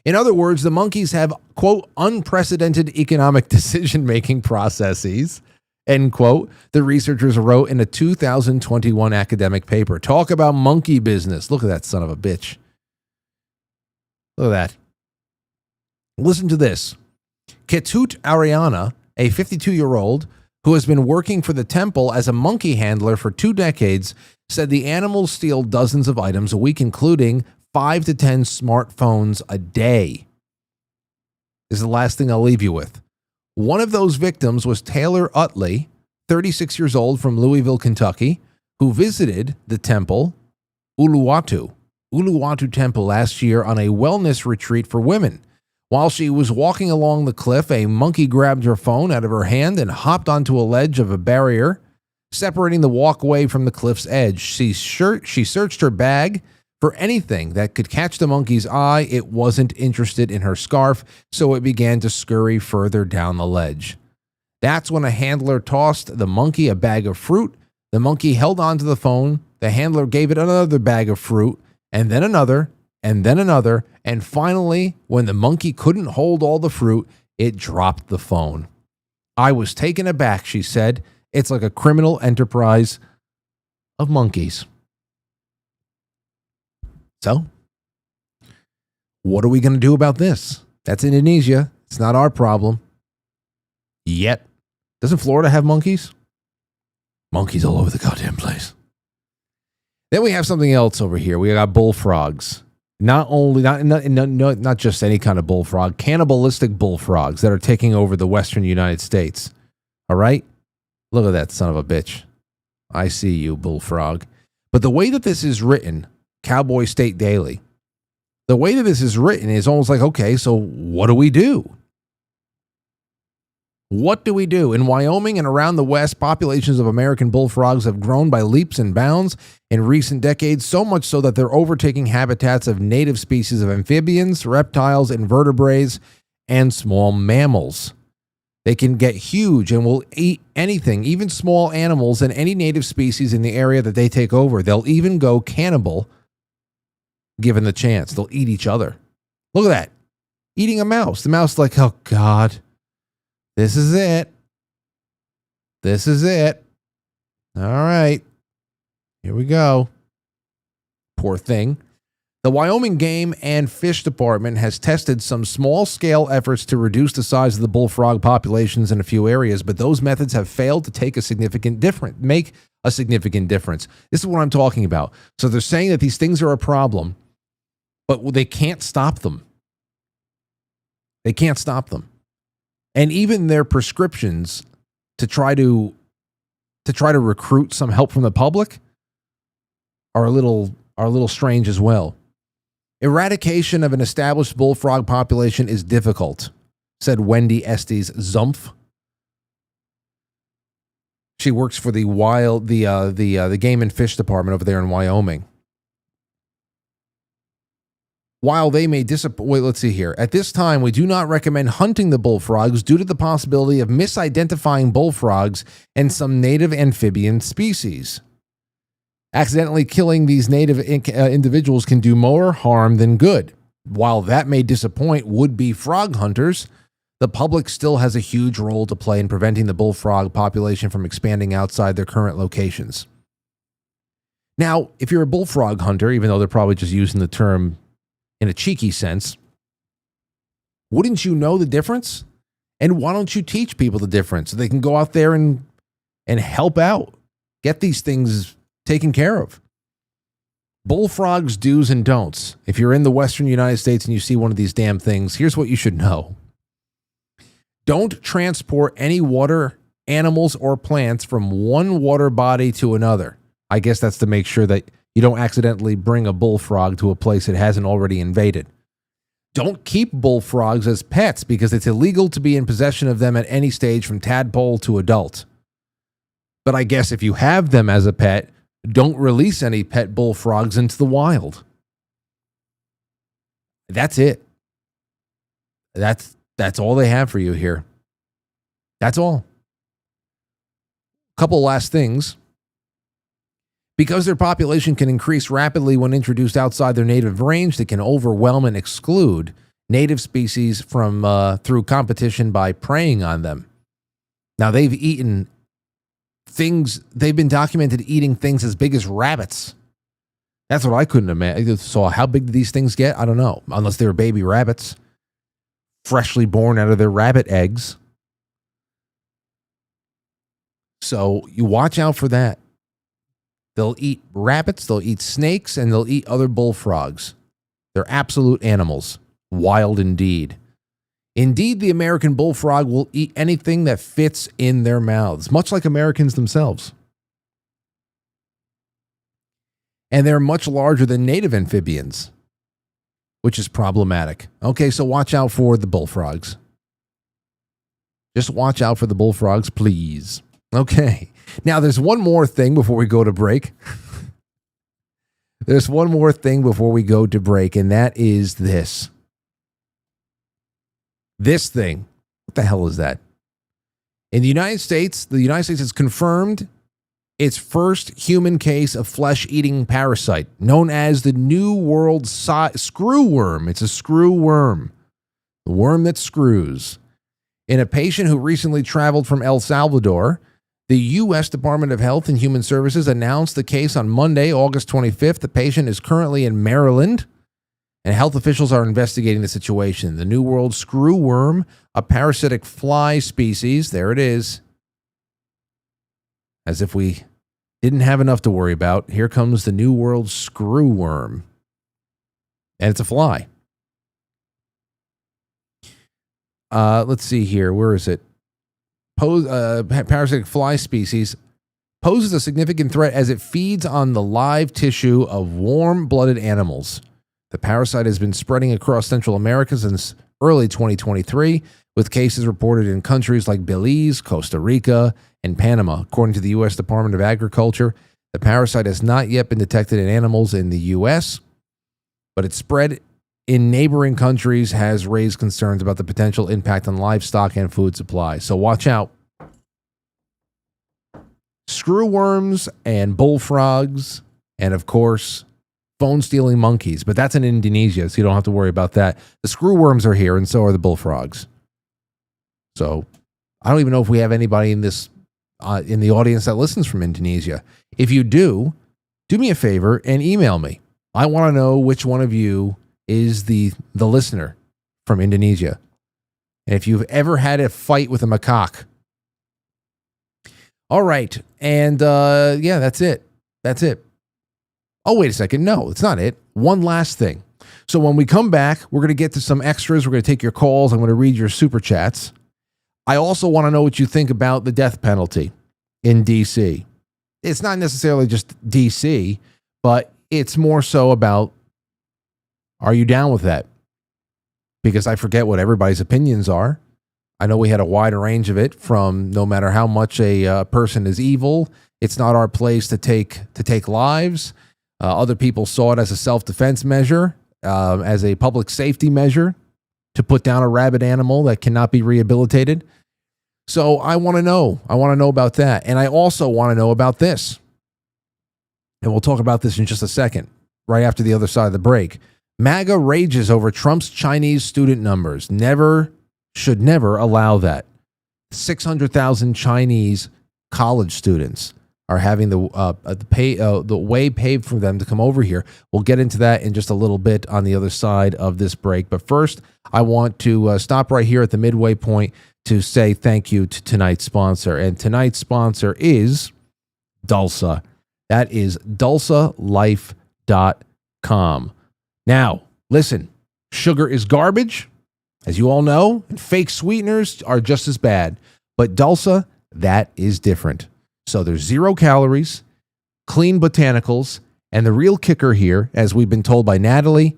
In other words, the monkeys have, quote, unprecedented economic decision-making processes, end quote, the researchers wrote in a 2021 academic paper. Talk about monkey business. Look at that son of a bitch. Look at that. Listen to this. Ketut Ariana, a 52-year-old who has been working for the temple as a monkey handler for 2 decades, said the animals steal dozens of items a week, including 5 to 10 smartphones a day. This is the last thing I'll leave you with. One of those victims was Taylor Utley, 36 years old, from Louisville, Kentucky, who visited the temple, Uluwatu Temple, last year on a wellness retreat for women. While she was walking along the cliff, a monkey grabbed her phone out of her hand and hopped onto a ledge of a barrier separating the walkway from the cliff's edge. She searched her bag for anything that could catch the monkey's eye. It wasn't interested in her scarf, so it began to scurry further down the ledge. That's when a handler tossed the monkey a bag of fruit. The monkey held onto the phone. The handler gave it another bag of fruit, and then another, and then another, and finally, when the monkey couldn't hold all the fruit, it dropped the phone. I was taken aback, she said. It's like a criminal enterprise of monkeys. So, what are we going to do about this? That's Indonesia. It's not our problem. Yet. Doesn't Florida have monkeys? Monkeys all over the goddamn place. Then we have something else over here. We got bullfrogs. Not just any kind of bullfrog, cannibalistic bullfrogs that are taking over the western United States. All right? Look at that son of a bitch. I see you, bullfrog. But the way that this is written, Cowboy State Daily, the way that this is written is almost like, okay, so what do we do? What do we do? In Wyoming and around the West, populations of American bullfrogs have grown by leaps and bounds in recent decades, so much so that they're overtaking habitats of native species of amphibians, reptiles, invertebrates, and small mammals. They can get huge and will eat anything, even small animals and any native species in the area that they take over. They'll even go cannibal given the chance. They'll eat each other. Look at that. Eating a mouse. The mouse is like, oh, God. This is it. This is it. All right. Here we go. Poor thing. The Wyoming Game and Fish Department has tested some small-scale efforts to reduce the size of the bullfrog populations in a few areas, but those methods have failed to make a significant difference. This is what I'm talking about. So they're saying that these things are a problem, but they can't stop them. They can't stop them. And even their prescriptions to try to recruit some help from the public are a little strange as well. Eradication of an established bullfrog population is difficult, said Wendy Estes Zumpf. She works for the Game and Fish Department over there in Wyoming. While they may disappoint, let's see here. At this time, we do not recommend hunting the bullfrogs due to the possibility of misidentifying bullfrogs and some native amphibian species. Accidentally killing these native individuals can do more harm than good. While that may disappoint would-be frog hunters, the public still has a huge role to play in preventing the bullfrog population from expanding outside their current locations. Now, if you're a bullfrog hunter, even though they're probably just using the term in a cheeky sense, wouldn't you know the difference? And why don't you teach people the difference so they can go out there and help out, get these things taken care of? Bullfrogs do's and don'ts. If you're in the western United States and you see one of these damn things, here's what you should know. Don't transport any water, animals, or plants from one water body to another. I guess that's to make sure that you don't accidentally bring a bullfrog to a place it hasn't already invaded. Don't keep bullfrogs as pets because it's illegal to be in possession of them at any stage from tadpole to adult. But I guess if you have them as a pet, don't release any pet bullfrogs into the wild. That's it. That's all they have for you here. That's all. Couple last things. Because their population can increase rapidly when introduced outside their native range, they can overwhelm and exclude native species from through competition by preying on them. Now, they've been documented eating things as big as rabbits. That's what I couldn't imagine. So how big did these things get? I don't know. Unless they were baby rabbits, freshly born out of their rabbit eggs. So you watch out for that. They'll eat rabbits, they'll eat snakes, and they'll eat other bullfrogs. They're absolute animals. Wild indeed. Indeed, the American bullfrog will eat anything that fits in their mouths, much like Americans themselves. And they're much larger than native amphibians, which is problematic. Okay, so watch out for the bullfrogs. Just watch out for the bullfrogs, please. Okay. Now, there's one more thing before we go to break. There's one more thing before we go to break, and that is this. This thing. What the hell is that? In the United States has confirmed its first human case of flesh-eating parasite, known as the New World screw worm. It's a screw worm. The worm that screws. In a patient who recently traveled from El Salvador, The U.S. Department of Health and Human Services announced the case on Monday, August 25th. The patient is currently in Maryland, and health officials are investigating the situation. The New World screwworm, a parasitic fly species, there it is. As if we didn't have enough to worry about, here comes the New World screwworm. And it's a fly. Let's see here. Where is it? Parasitic fly species poses a significant threat as it feeds on the live tissue of warm-blooded animals. The parasite has been spreading across Central America since early 2023, with cases reported in countries like Belize, Costa Rica, and Panama. According to the U.S. Department of Agriculture, the parasite has not yet been detected in animals in the U.S., but its spread in neighboring countries has raised concerns about the potential impact on livestock and food supply. So watch out. Screwworms and bullfrogs, and of course, phone-stealing monkeys. But that's in Indonesia, so you don't have to worry about that. The screwworms are here, and so are the bullfrogs. So I don't even know if we have anybody in this in the audience that listens from Indonesia. If you do me a favor and email me. I want to know which one of you is the listener from Indonesia. And if you've ever had a fight with a macaque. All right. And yeah, that's it. That's it. Oh, wait a second. No, it's not it. One last thing. So when we come back, we're going to get to some extras. We're going to take your calls. I'm going to read your super chats. I also want to know what you think about the death penalty in D.C. It's not necessarily just D.C., but it's more so about, are you down with that? Because I forget what everybody's opinions are. I know we had a wide range of it, from no matter how much a person is evil, it's not our place to take lives. Other people saw it as a self-defense measure, as a public safety measure, to put down a rabid animal that cannot be rehabilitated. So I want to know. I want to know about that. And I also want to know about this. And we'll talk about this in just a second, right after the other side of the break. MAGA rages over Trump's Chinese student numbers. Should never allow that. 600,000 Chinese college students are having the way paved for them to come over here. We'll get into that in just a little bit on the other side of this break. But first, I want to stop right here at the midway point to say thank you to tonight's sponsor. And tonight's sponsor is Dulsa. That is dulsalife.com. Now, listen, sugar is garbage, as you all know, and fake sweeteners are just as bad. But Dulsa, that is different. So there's 0 calories, clean botanicals, and the real kicker here, as we've been told by Natalie.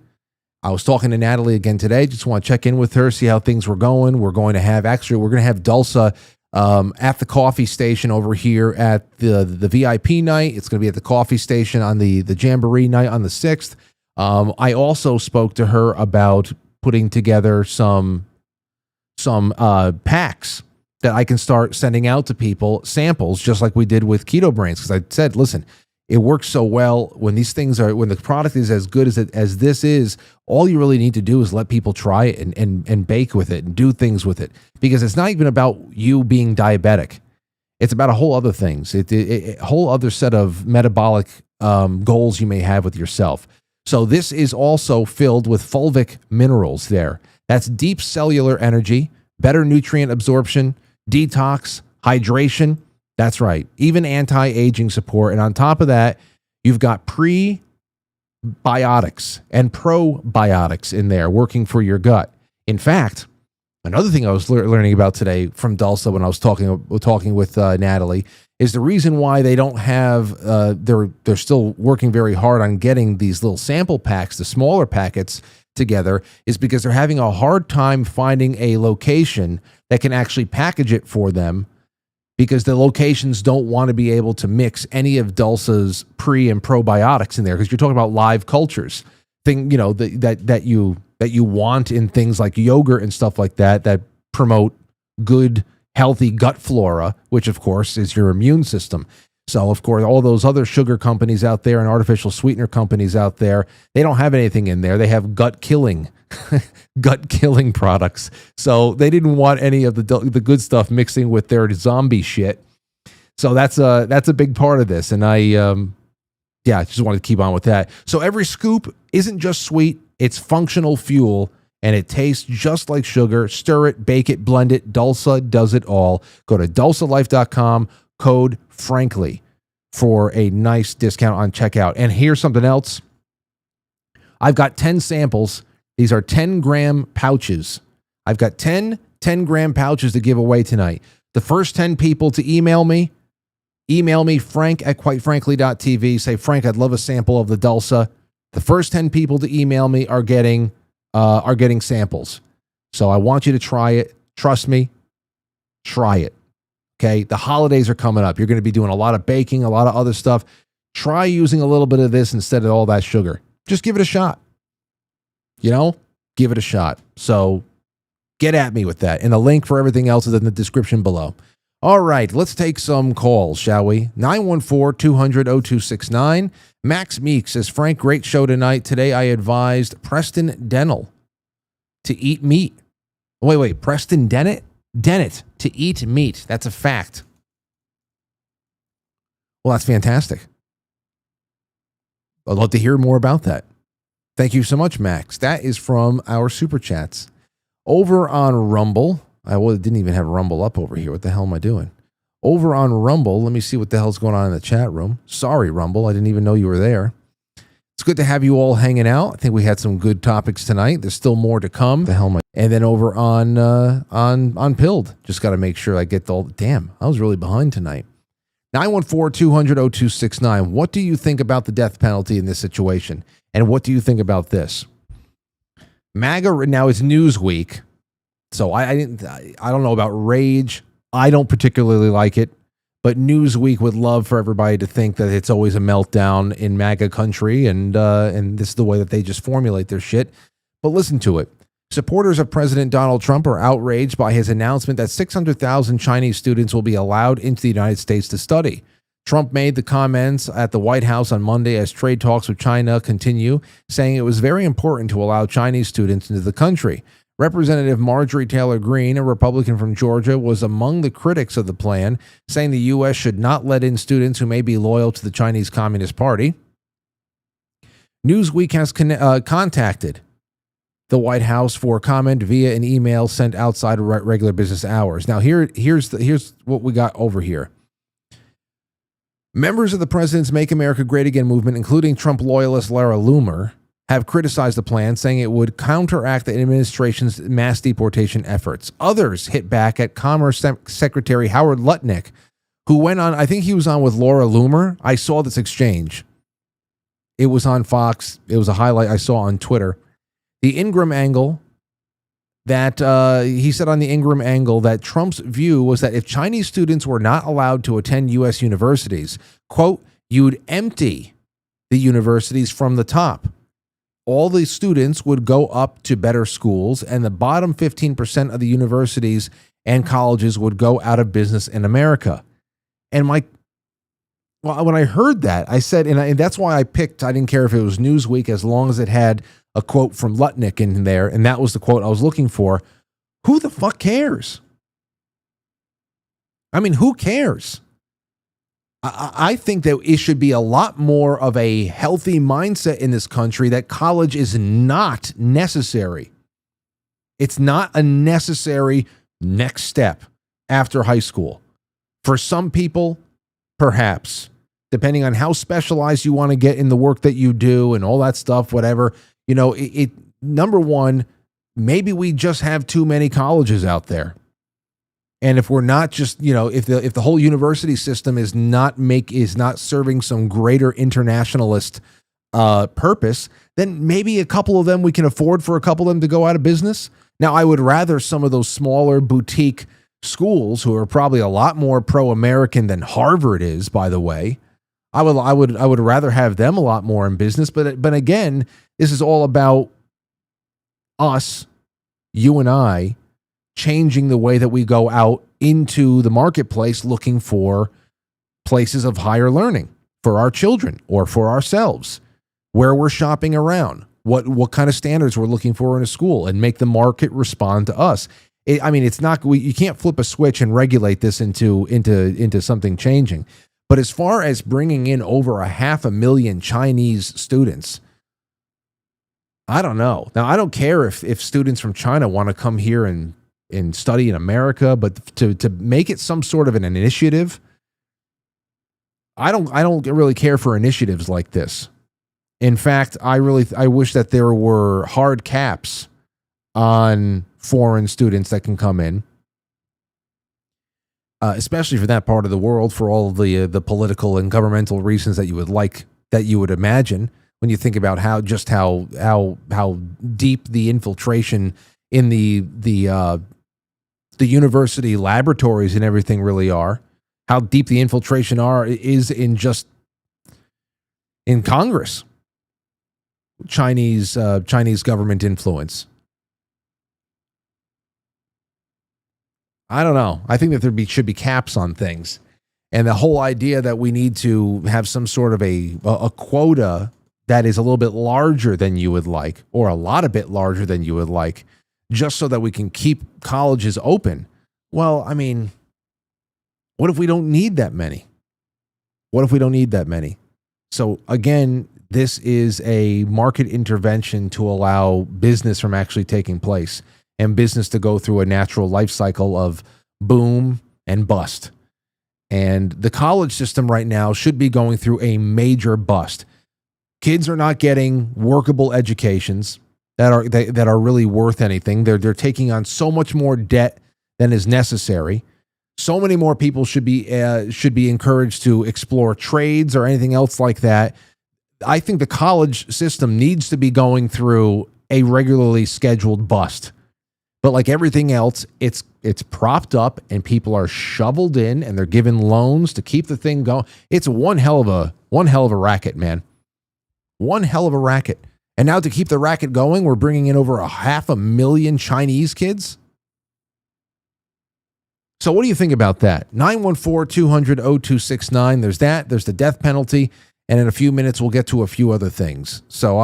I was talking to Natalie again today. Just want to check in with her, see how things were going. We're going to have Dulsa at the coffee station over here at the VIP night. It's going to be at the coffee station on the Jamboree night on the 6th. I also spoke to her about putting together some packs that I can start sending out to people, samples, just like we did with Keto Brainz. Because I said, listen, it works so well when the product is as good as this is. All you really need to do is let people try it and bake with it and do things with it, because it's not even about you being diabetic. It's about a whole other things. A whole other set of metabolic goals you may have with yourself. So this is also filled with fulvic minerals there. That's deep cellular energy, better nutrient absorption, detox, hydration. That's right. Even anti-aging support. And on top of that, you've got prebiotics and probiotics in there working for your gut. In fact, another thing I was learning about today from Dulsa when I was talking with Natalie is the reason why they don't have, they're still working very hard on getting these little sample packs, the smaller packets, together, is because they're having a hard time finding a location that can actually package it for them, because the locations don't want to be able to mix any of Dulsa's pre and probiotics in there, because you're talking about live cultures, that you want in things like yogurt and stuff like that promote good, healthy gut flora, which of course is your immune system. So of course, all those other sugar companies out there and artificial sweetener companies out there, they don't have anything in there. They have gut killing products. So they didn't want any of the good stuff mixing with their zombie shit. So that's a big part of this. And I just wanted to keep on with that. So every scoop isn't just sweet, it's functional fuel, and it tastes just like sugar. Stir it, bake it, blend it. Dulsa does it all. Go to dulsalife.com, code FRANKLY for a nice discount on checkout. And here's something else. I've got 10 samples. These are 10-gram pouches. I've got 10 10-gram pouches to give away tonight. The first 10 people to email me, frank@quitefrankly.tv. Say, Frank, I'd love a sample of the Dulsa. The first 10 people to email me are getting samples. So I want you to try it. Trust me, try it. Okay, the holidays are coming up. You're going to be doing a lot of baking, a lot of other stuff. Try using a little bit of this instead of all that sugar. Just give it a shot. Give it a shot. So get at me with that. And the link for everything else is in the description below. All right, let's take some calls, shall we? 914-200-0269. Max Meek says, Frank, great show tonight. Today I advised Preston Dennell to eat meat. Wait, Preston Dennett to eat meat. That's a fact. Well, that's fantastic. I'd love to hear more about that. Thank you so much, Max. That is from our Super Chats. Over on Rumble, I didn't even have Rumble up over here. What the hell am I doing? Over on Rumble, let me see what the hell's going on in the chat room. Sorry, Rumble, I didn't even know you were there. It's good to have you all hanging out. I think we had some good topics tonight. There's still more to come. The hell am I? And then over on Pilled, just got to make sure I get the. Damn, I was really behind tonight. 914-200-0269. What do you think about the death penalty in this situation? And what do you think about this? MAGA now is Newsweek, so I don't know about Rage. I don't particularly like it, but Newsweek would love for everybody to think that it's always a meltdown in MAGA country, and this is the way that they just formulate their shit. But listen to it. Supporters of President Donald Trump are outraged by his announcement that 600,000 Chinese students will be allowed into the United States to study. Trump made the comments at the White House on Monday as trade talks with China continue, saying it was very important to allow Chinese students into the country. Representative Marjorie Taylor Greene, a Republican from Georgia, was among the critics of the plan, saying the U.S. should not let in students who may be loyal to the Chinese Communist Party. Newsweek has contacted the White House for comment via an email sent outside of regular business hours. Now, here's what we got over here. Members of the president's Make America Great Again movement, including Trump loyalist Laura Loomer, have criticized the plan, saying it would counteract the administration's mass deportation efforts. Others hit back at Commerce Secretary Howard Lutnick, who went on, I think he was on with Laura Loomer. I saw this exchange. It was on Fox. It was a highlight I saw on Twitter. The Ingram angle, that he said on the Ingram angle that Trump's view was that if Chinese students were not allowed to attend U.S. universities, quote, you'd empty the universities from the top. All the students would go up to better schools, and the bottom 15% of the universities and colleges would go out of business in America. And when I heard that, I said, and that's why I didn't care if it was Newsweek as long as it had a quote from Lutnick in there, and that was the quote I was looking for. Who the fuck cares? I mean, who cares? I think that it should be a lot more of a healthy mindset in this country that college is not necessary. It's not a necessary next step after high school. For some people, perhaps, depending on how specialized you want to get in the work that you do and all that stuff, whatever. Number one, maybe we just have too many colleges out there. And if we're not just, if the whole university system is not serving some greater internationalist purpose, then maybe a couple of them we can afford for a couple of them to go out of business. Now, I would rather some of those smaller boutique schools who are probably a lot more pro-American than Harvard is, by the way. I would rather have them a lot more in business. But again, this is all about us, you and I, changing the way that we go out into the marketplace looking for places of higher learning for our children or for ourselves, where we're shopping around, what kind of standards we're looking for in a school, and make the market respond to us. I mean, it's not. You can't flip a switch and regulate this into something changing. But as far as bringing in over 500,000 Chinese students, I don't know. Now, I don't care if students from China want to come here and study in America, but to make it some sort of an initiative, I don't really care for initiatives like this. In fact, I wish that there were hard caps on foreign students that can come in, especially for that part of the world, for all of the political and governmental reasons that you would imagine when you think about how deep the infiltration in the university laboratories and everything really are, how deep the infiltration is in Congress, Chinese government influence. I don't know. I think that should be caps on things. And the whole idea that we need to have some sort of a quota that is a little bit larger than you would like, or a lot a bit larger than you would like, just so that we can keep colleges open. Well, I mean, what if we don't need that many? So again, this is a market intervention to allow business from actually taking place, and business to go through a natural life cycle of boom and bust. And the college system right now should be going through a major bust. Kids are not getting workable educations that are really worth anything. They're taking on so much more debt than is necessary. So many more people should be encouraged to explore trades or anything else like that. I think the college system needs to be going through a regularly scheduled bust. But like everything else, it's propped up and people are shoveled in and they're given loans to keep the thing going. It's one hell of a racket, man. One hell of a racket. And now to keep the racket going, we're bringing in over 500,000 Chinese kids. So what do you think about that? 914-200-0269. There's that. There's the death penalty. And in a few minutes, we'll get to a few other things. So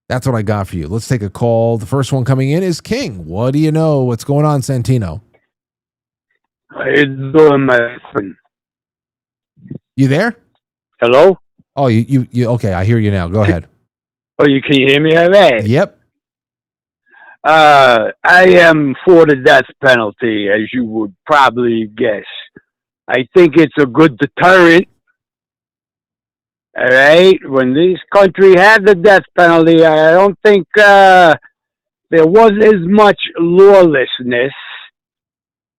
that's what I got for you. Let's take a call. The first one coming in is King. What do you know? What's going on, Santino? How you doing, my friend? You there? Hello? Oh, you okay, I hear you now. Go ahead. Oh, you can hear me all right? Yep. I am for the death penalty, as you would probably guess. I think it's a good deterrent. All right? When this country had the death penalty, I don't think there was as much lawlessness.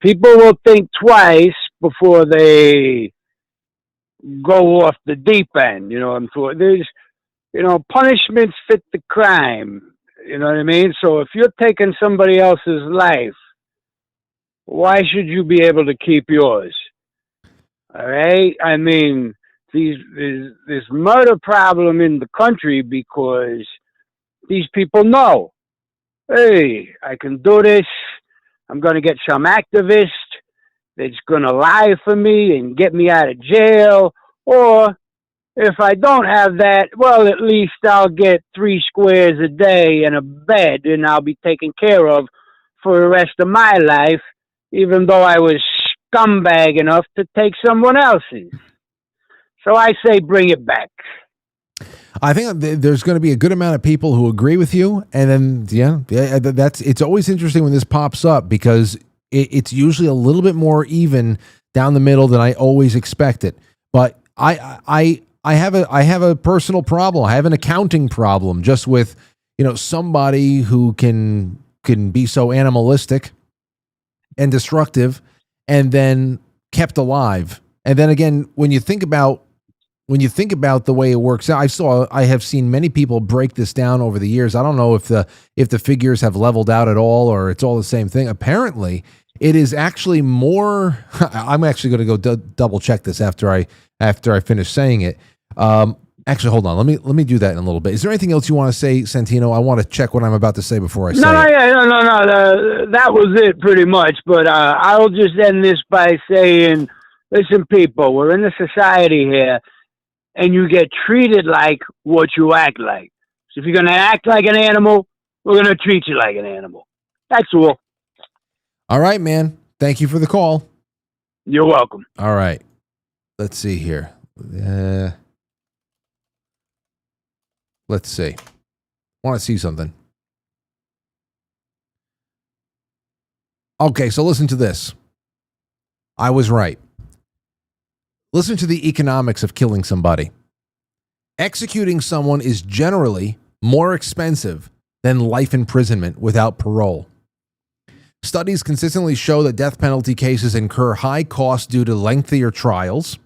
People will think twice before they go off the deep end. You know, there's, punishments fit the crime. You know what I mean? So if you're taking somebody else's life, why should you be able to keep yours? All right? I mean, there's this murder problem in the country because these people know, hey, I can do this. I'm going to get some activist that's going to lie for me and get me out of jail. Or if I don't have that, well, at least I'll get 3 squares a day and a bed, and I'll be taken care of for the rest of my life, even though I was scumbag enough to take someone else's. So I say bring it back. I think there's going to be a good amount of people who agree with you. And then, it's always interesting when this pops up because it's usually a little bit more even down the middle than I always expect it. But I have a personal problem. I have an accounting problem just with, somebody who can be so animalistic and destructive and then kept alive. And then again, when you think about the way it works out, I have seen many people break this down over the years. I don't know if the figures have leveled out at all or it's all the same thing. Apparently, it is actually more. I'm actually going to go double check this after I finish saying it. Actually, hold on. Let me do that in a little bit. Is there anything else you want to say, Santino? I want to check what I'm about to say before I say it. No. That was it pretty much. But I'll just end this by saying, listen, people, we're in a society here. And you get treated like what you act like. So if you're going to act like an animal, we're going to treat you like an animal. That's all. All right, man. Thank you for the call. You're welcome. All right. Let's see here. Let's see. Want to see something. Okay, so listen to this. I was right. Listen to the economics of killing somebody. Executing someone is generally more expensive than life imprisonment without parole. Studies consistently show that death penalty cases incur high costs due to lengthier trials,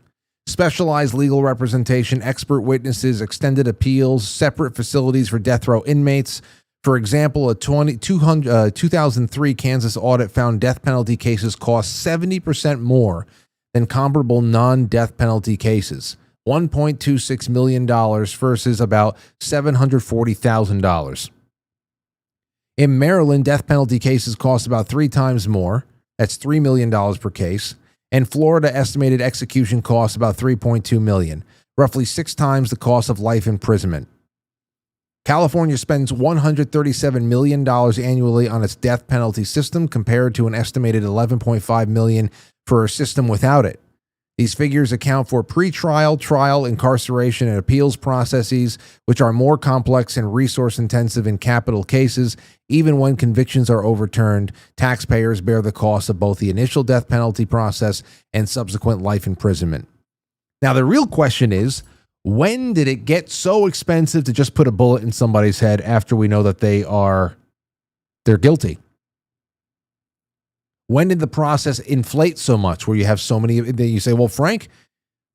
specialized legal representation, expert witnesses, extended appeals, separate facilities for death row inmates. For example, a 2003 Kansas audit found death penalty cases cost 70% more than comparable non-death penalty cases, $1.26 million versus about $740,000. In Maryland, death penalty cases cost about 3 times more. That's $3 million per case. And Florida estimated execution costs about $3.2 million, roughly 6 times the cost of life imprisonment. California spends $137 million annually on its death penalty system compared to an estimated $11.5 million for a system without it. These figures account for pretrial, trial, incarceration, and appeals processes, which are more complex and resource-intensive in capital cases. Even when convictions are overturned, taxpayers bear the cost of both the initial death penalty process and subsequent life imprisonment. Now, the real question is, when did it get so expensive to just put a bullet in somebody's head after we know that they're guilty? When did the process inflate so much where you have so many that you say, well, Frank,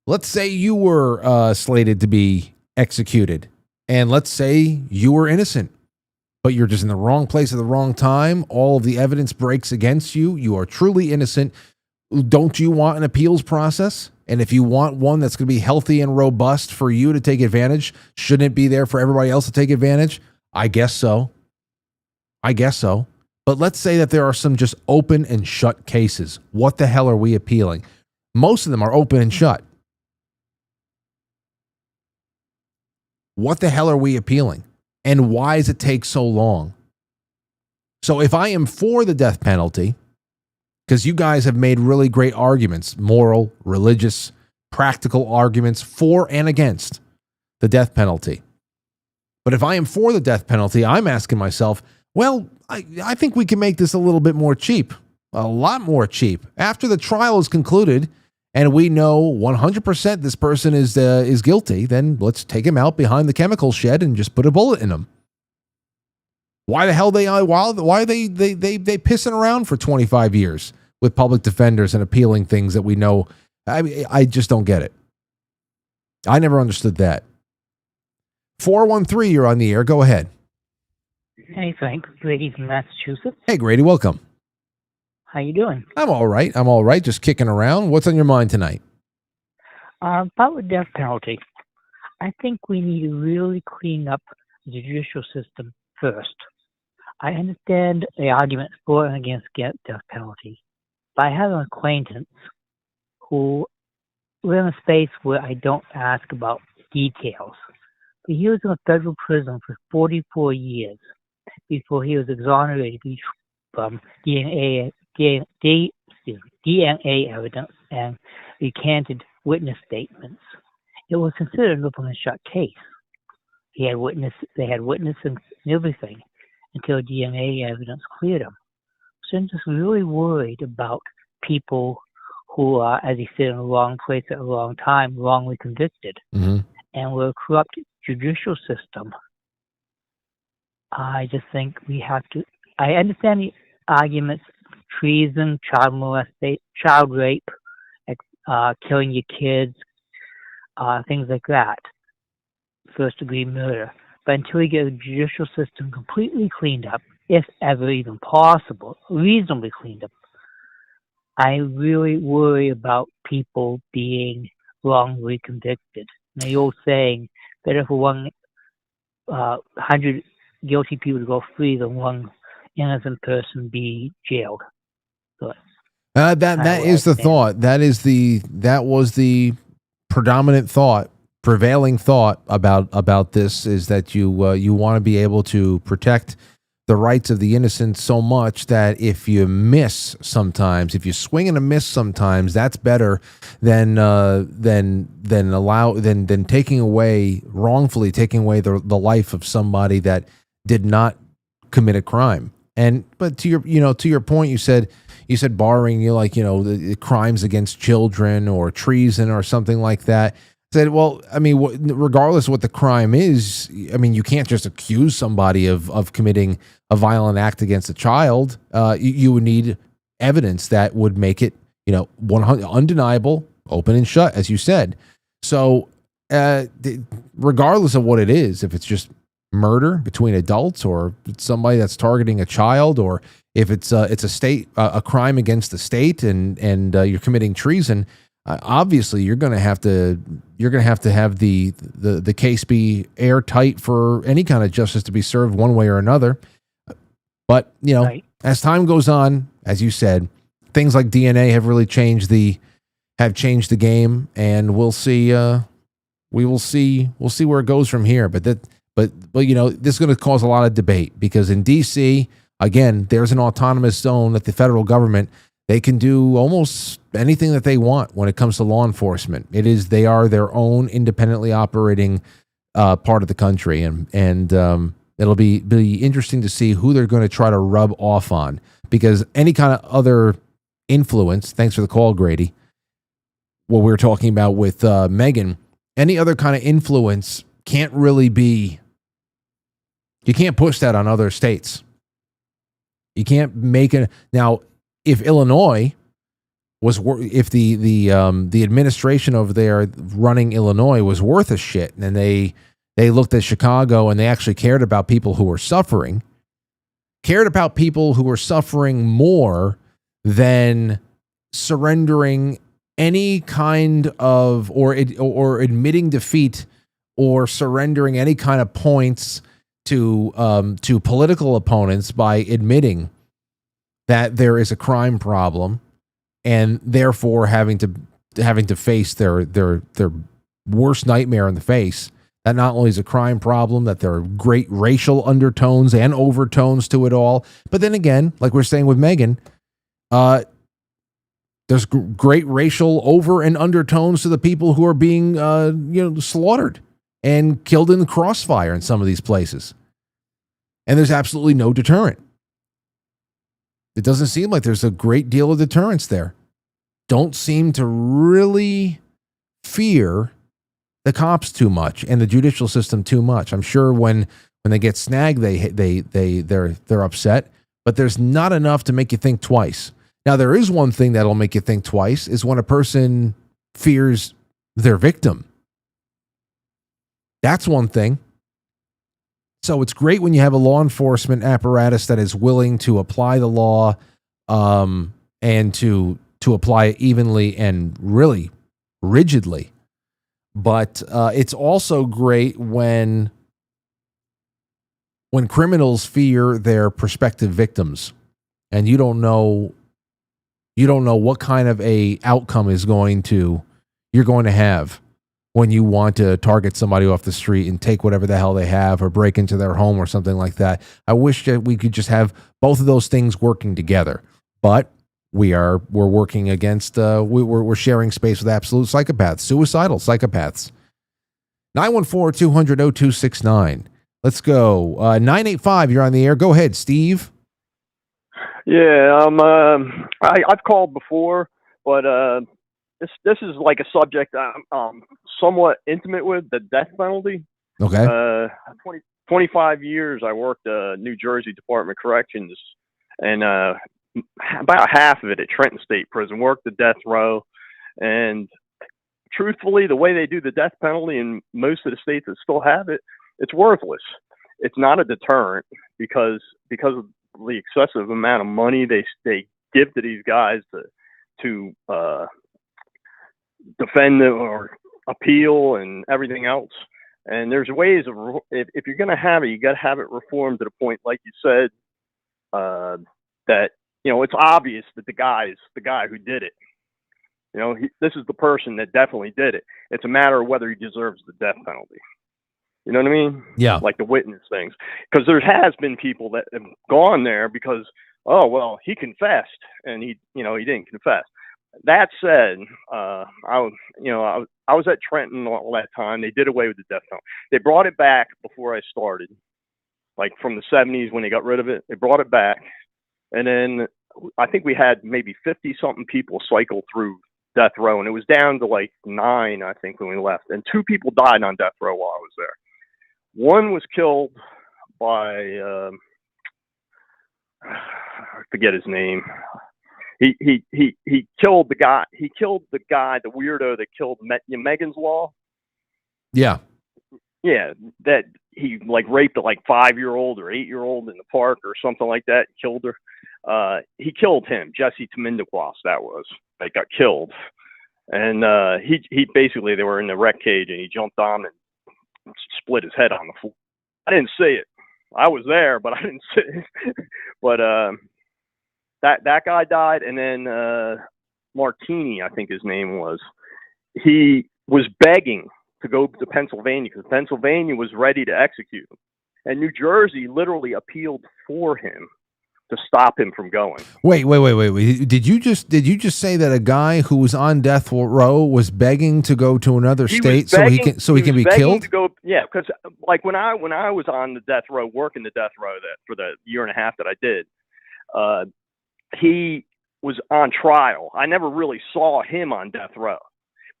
let's say you were slated to be executed, and let's say you were innocent, but you're just in the wrong place at the wrong time. All of the evidence breaks against you. You are truly innocent. Don't you want an appeals process? And if you want one that's going to be healthy and robust for you to take advantage, shouldn't it be there for everybody else to take advantage? I guess so. But let's say that there are some just open and shut cases. What the hell are we appealing? Most of them are open and shut. What the hell are we appealing? And why does it take so long? So if I am for the death penalty, because you guys have made really great arguments, moral, religious, practical arguments for and against the death penalty. But if I am for the death penalty, I'm asking myself, well, I think we can make this a little bit more cheap, a lot more cheap. After the trial is concluded and we know 100% this person is guilty, then let's take him out behind the chemical shed and just put a bullet in him. Why the hell why are they pissing around for 25 years with public defenders and appealing things that we know? I just don't get it. I never understood that. 413, you're on the air. Go ahead. Hey, Frank. Grady from Massachusetts. Hey, Grady. Welcome. How you doing? I'm all right. Just kicking around. What's on your mind tonight? About the death penalty. I think we need to really clean up the judicial system first. I understand the argument for and against death penalty, but I have an acquaintance who lives in a space where I don't ask about details. But he was in a federal prison for 44 years before he was exonerated from DNA evidence and recanted witness statements. It was considered an open and shut case. They had witnesses and everything until DNA evidence cleared him. So I'm just really worried about people who are, as he said, in the wrong place at the wrong time, wrongly convicted. Mm-hmm. And we're a corrupt judicial system. I just think we have to. I understand the arguments: treason, child molestation, child rape, killing your kids, things like that, first-degree murder. But until we get the judicial system completely cleaned up, if ever even possible, reasonably cleaned up, I really worry about people being wrongly convicted. And the old saying, better for 100 guilty people to go free than one innocent person be jailed. So that is the thought. That was the predominant thought, prevailing thought about this, is that you want to be able to protect the rights of the innocent so much that if you miss sometimes, if you swing and a miss sometimes, that's better than wrongfully taking away the life of somebody that did not commit a crime. But to your point, you said barring the crimes against children or treason or something like that. Said, well, I mean, regardless of what the crime is, I mean, you can't just accuse somebody of committing a violent act against a child. You would need evidence that would make it, 100 undeniable, open and shut, as you said. So, regardless of what it is, if it's just murder between adults, or somebody that's targeting a child, or if it's a crime against the state, and you're committing treason. Obviously, you're going to have to have the case be airtight for any kind of justice to be served one way or another. But Right. as time goes on, as you said, things like DNA have really changed the game, and we'll see. We'll see where it goes from here. But this is going to cause a lot of debate, because in D.C. again, there's an autonomous zone that the federal government. They can do almost anything that they want when it comes to law enforcement. They are their own independently operating part of the country, and it'll be interesting to see who they're going to try to rub off on, because any kind of other influence. Thanks for the call, Grady. What we were talking about with Megan, any other kind of influence can't really be. You can't push that on other states. You can't make it now. If Illinois if the administration over there running Illinois was worth a shit, and they looked at Chicago and they actually cared about people who were suffering more than surrendering any kind of or admitting defeat or surrendering any kind of points to political opponents by admitting that there is a crime problem, and therefore having to face their worst nightmare in the face. That not only is a crime problem, that there are great racial undertones and overtones to it all. But then again, like we're saying with Megan, there's great racial over and undertones to the people who are being slaughtered and killed in the crossfire in some of these places. And there's absolutely no deterrent. It doesn't seem like there's a great deal of deterrence there. Don't seem to really fear the cops too much and the judicial system too much. I'm sure when they get snagged, they're upset, but there's not enough to make you think twice. Now, there is one thing that'll make you think twice, is when a person fears their victim. That's one thing. So it's great when you have a law enforcement apparatus that is willing to apply the law and to apply it evenly and really rigidly. But it's also great when criminals fear their prospective victims, and you don't know what kind of a outcome you're going to have when you want to target somebody off the street and take whatever the hell they have, or break into their home or something like that. I wish that we could just have both of those things working together, but we're working against, we're sharing space with absolute psychopaths, suicidal psychopaths. 914-200-0269. Let's go. 985, you're on the air. Go ahead, Steve. Yeah, I've called before, but this is like a subject I'm somewhat intimate with, the death penalty. Okay. 25 years I worked New Jersey Department of Corrections, and about half of it at Trenton State Prison, worked the death row. And truthfully, the way they do the death penalty in most of the states that still have it, it's worthless. It's not a deterrent because of the excessive amount of money they give to these guys to defend or appeal and everything else. And there's ways of, if you're going to have it, you got to have it reformed to the point, like you said, that, it's obvious that the guy is the guy who did it. This is the person that definitely did it. It's a matter of whether he deserves the death penalty. You know what I mean? Yeah. Like the witness things. Because there has been people that have gone there because, oh, well, he confessed and he didn't confess. That said, I was at Trenton all that time. They did away with the death penalty. They brought it back before I started, like from the 70s when they got rid of it. They brought it back. And then I think we had maybe 50-something people cycle through death row, and it was down to like 9, I think, when we left. And 2 people died on death row while I was there. One was killed by I forget his name. He killed the guy. He killed the guy, the weirdo that killed Megan's Law. Yeah. Yeah, that he like raped a like 5-year-old or 8-year-old in the park or something like that. Killed her. He killed him. Jesse tumultuous, that was. They got killed, and he basically, they were in the wreck cage and he jumped on and split his head on the floor. I didn't see it. I was there, but I didn't see it. But that guy died, and then Martini, I think his name was. He was begging to go to Pennsylvania because Pennsylvania was ready to execute him, and New Jersey literally appealed for him to stop him from going. Wait. Did you just say that a guy who was on death row was begging to go to another state so he can be killed? To go, yeah, because like when I was on the death row, working the death row for the year and a half that I did, he was on trial. I never really saw him on death row,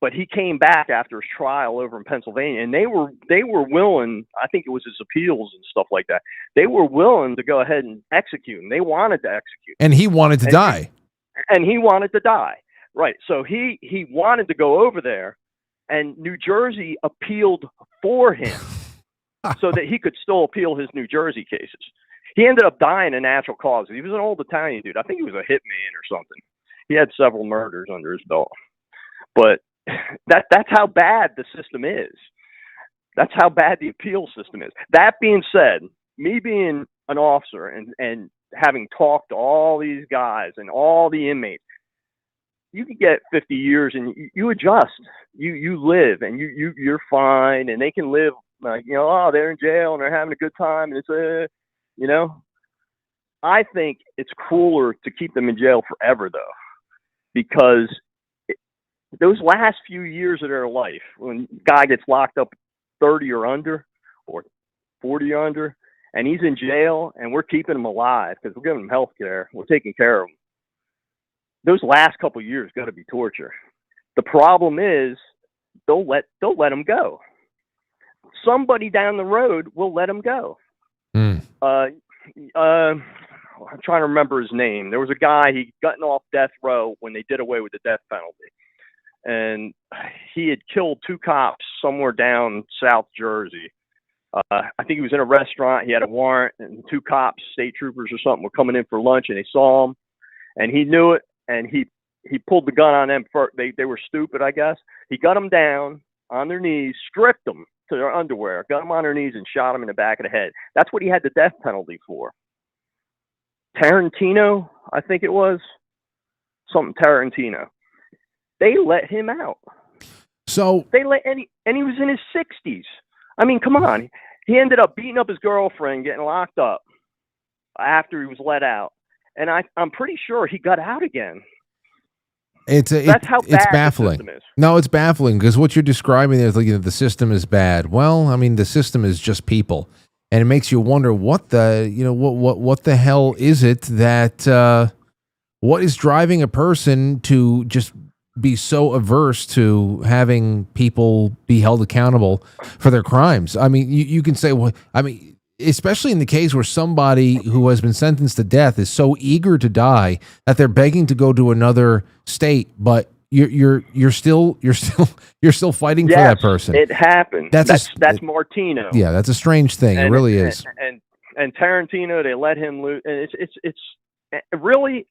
but he came back after his trial over in Pennsylvania, and they were willing. I think it was his appeals and stuff like that. They were willing to go ahead and execute him. They wanted to execute him. And he wanted to die. And he wanted to die. Right. So he wanted to go over there, and New Jersey appealed for him so that he could still appeal his New Jersey cases. He ended up dying of natural causes. He was an old Italian dude. I think he was a hitman or something. He had several murders under his belt. But that's how bad the system is. That's how bad the appeal system is. That being said, me being an officer and having talked to all these guys and all the inmates, you can get 50 years and you adjust. You live and you're fine, and they can live like, oh, they're in jail and they're having a good time, and it's I think it's crueler to keep them in jail forever, though, because those last few years of their life, when a guy gets locked up 30 or under or 40 or under, and he's in jail and we're keeping him alive because we're giving him health care, we're taking care of him, those last couple of years got to be torture. The problem is they'll let him go. Somebody down the road will let him go. I'm trying to remember his name. There was a guy, he gotten off death row when they did away with the death penalty. And he had killed 2 cops somewhere down South Jersey. I think he was in a restaurant. He had a warrant, and 2 cops, state troopers or something, were coming in for lunch, and they saw him. And he knew it, and he pulled the gun on them. They were stupid, I guess. He got them down on their knees, stripped them to their underwear, got them on their knees, and shot them in the back of the head. That's what he had the death penalty for. Tarantino, I think it was. Something Tarantino. They let him out. So they let and he was in his 60s. I mean, come on. He ended up beating up his girlfriend, getting locked up after he was let out. And I'm pretty sure he got out again. That's how bad it's baffling. The system is. No, it's baffling because what you're describing is like the system is bad. Well, I mean, the system is just people, and it makes you wonder what the hell is it that what is driving a person to just be so averse to having people be held accountable for their crimes. I mean, you can say, well, I mean, especially in the case where somebody who has been sentenced to death is so eager to die that they're begging to go to another state, but you're still fighting for that person. It happened. That's Martino. Yeah, that's a strange thing. It really is. And Tarantino, they let him loose, and it's really.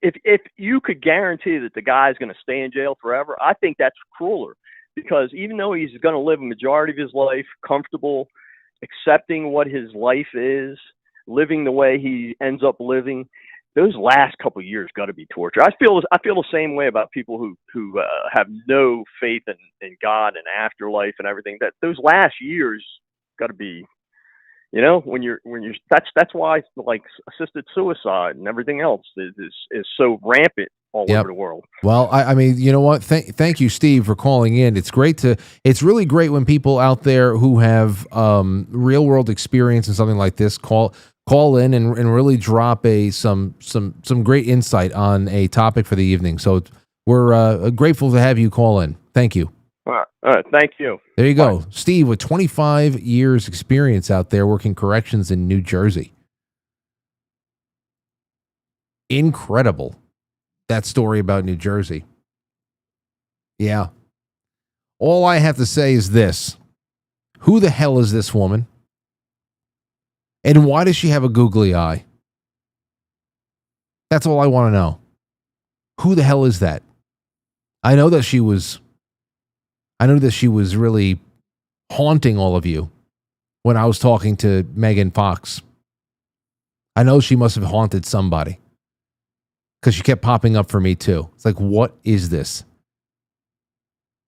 If you could guarantee that the guy's going to stay in jail forever, I think that's crueler, because even though he's going to live a majority of his life comfortable, accepting what his life is, living the way he ends up living, those last couple of years got to be torture. I feel the same way about people who have no faith in God and afterlife and everything. That those last years got to be, when you're that's why like assisted suicide and everything else is so rampant all over the world. Well, I mean, you know what? Thank you, Steve, for calling in. It's really great when people out there who have real world experience in something like this call in and really drop some great insight on a topic for the evening. So we're grateful to have you call in. Thank you. All right. Thank you. There you go. Bye. Steve, with 25 years experience out there working corrections in New Jersey. Incredible. That story about New Jersey. Yeah. All I have to say is this. Who the hell is this woman? And why does she have a googly eye? That's all I want to know. Who the hell is that? I know that she was really haunting all of you when I was talking to Megan Fox. I know she must have haunted somebody because she kept popping up for me too. It's like, what is this?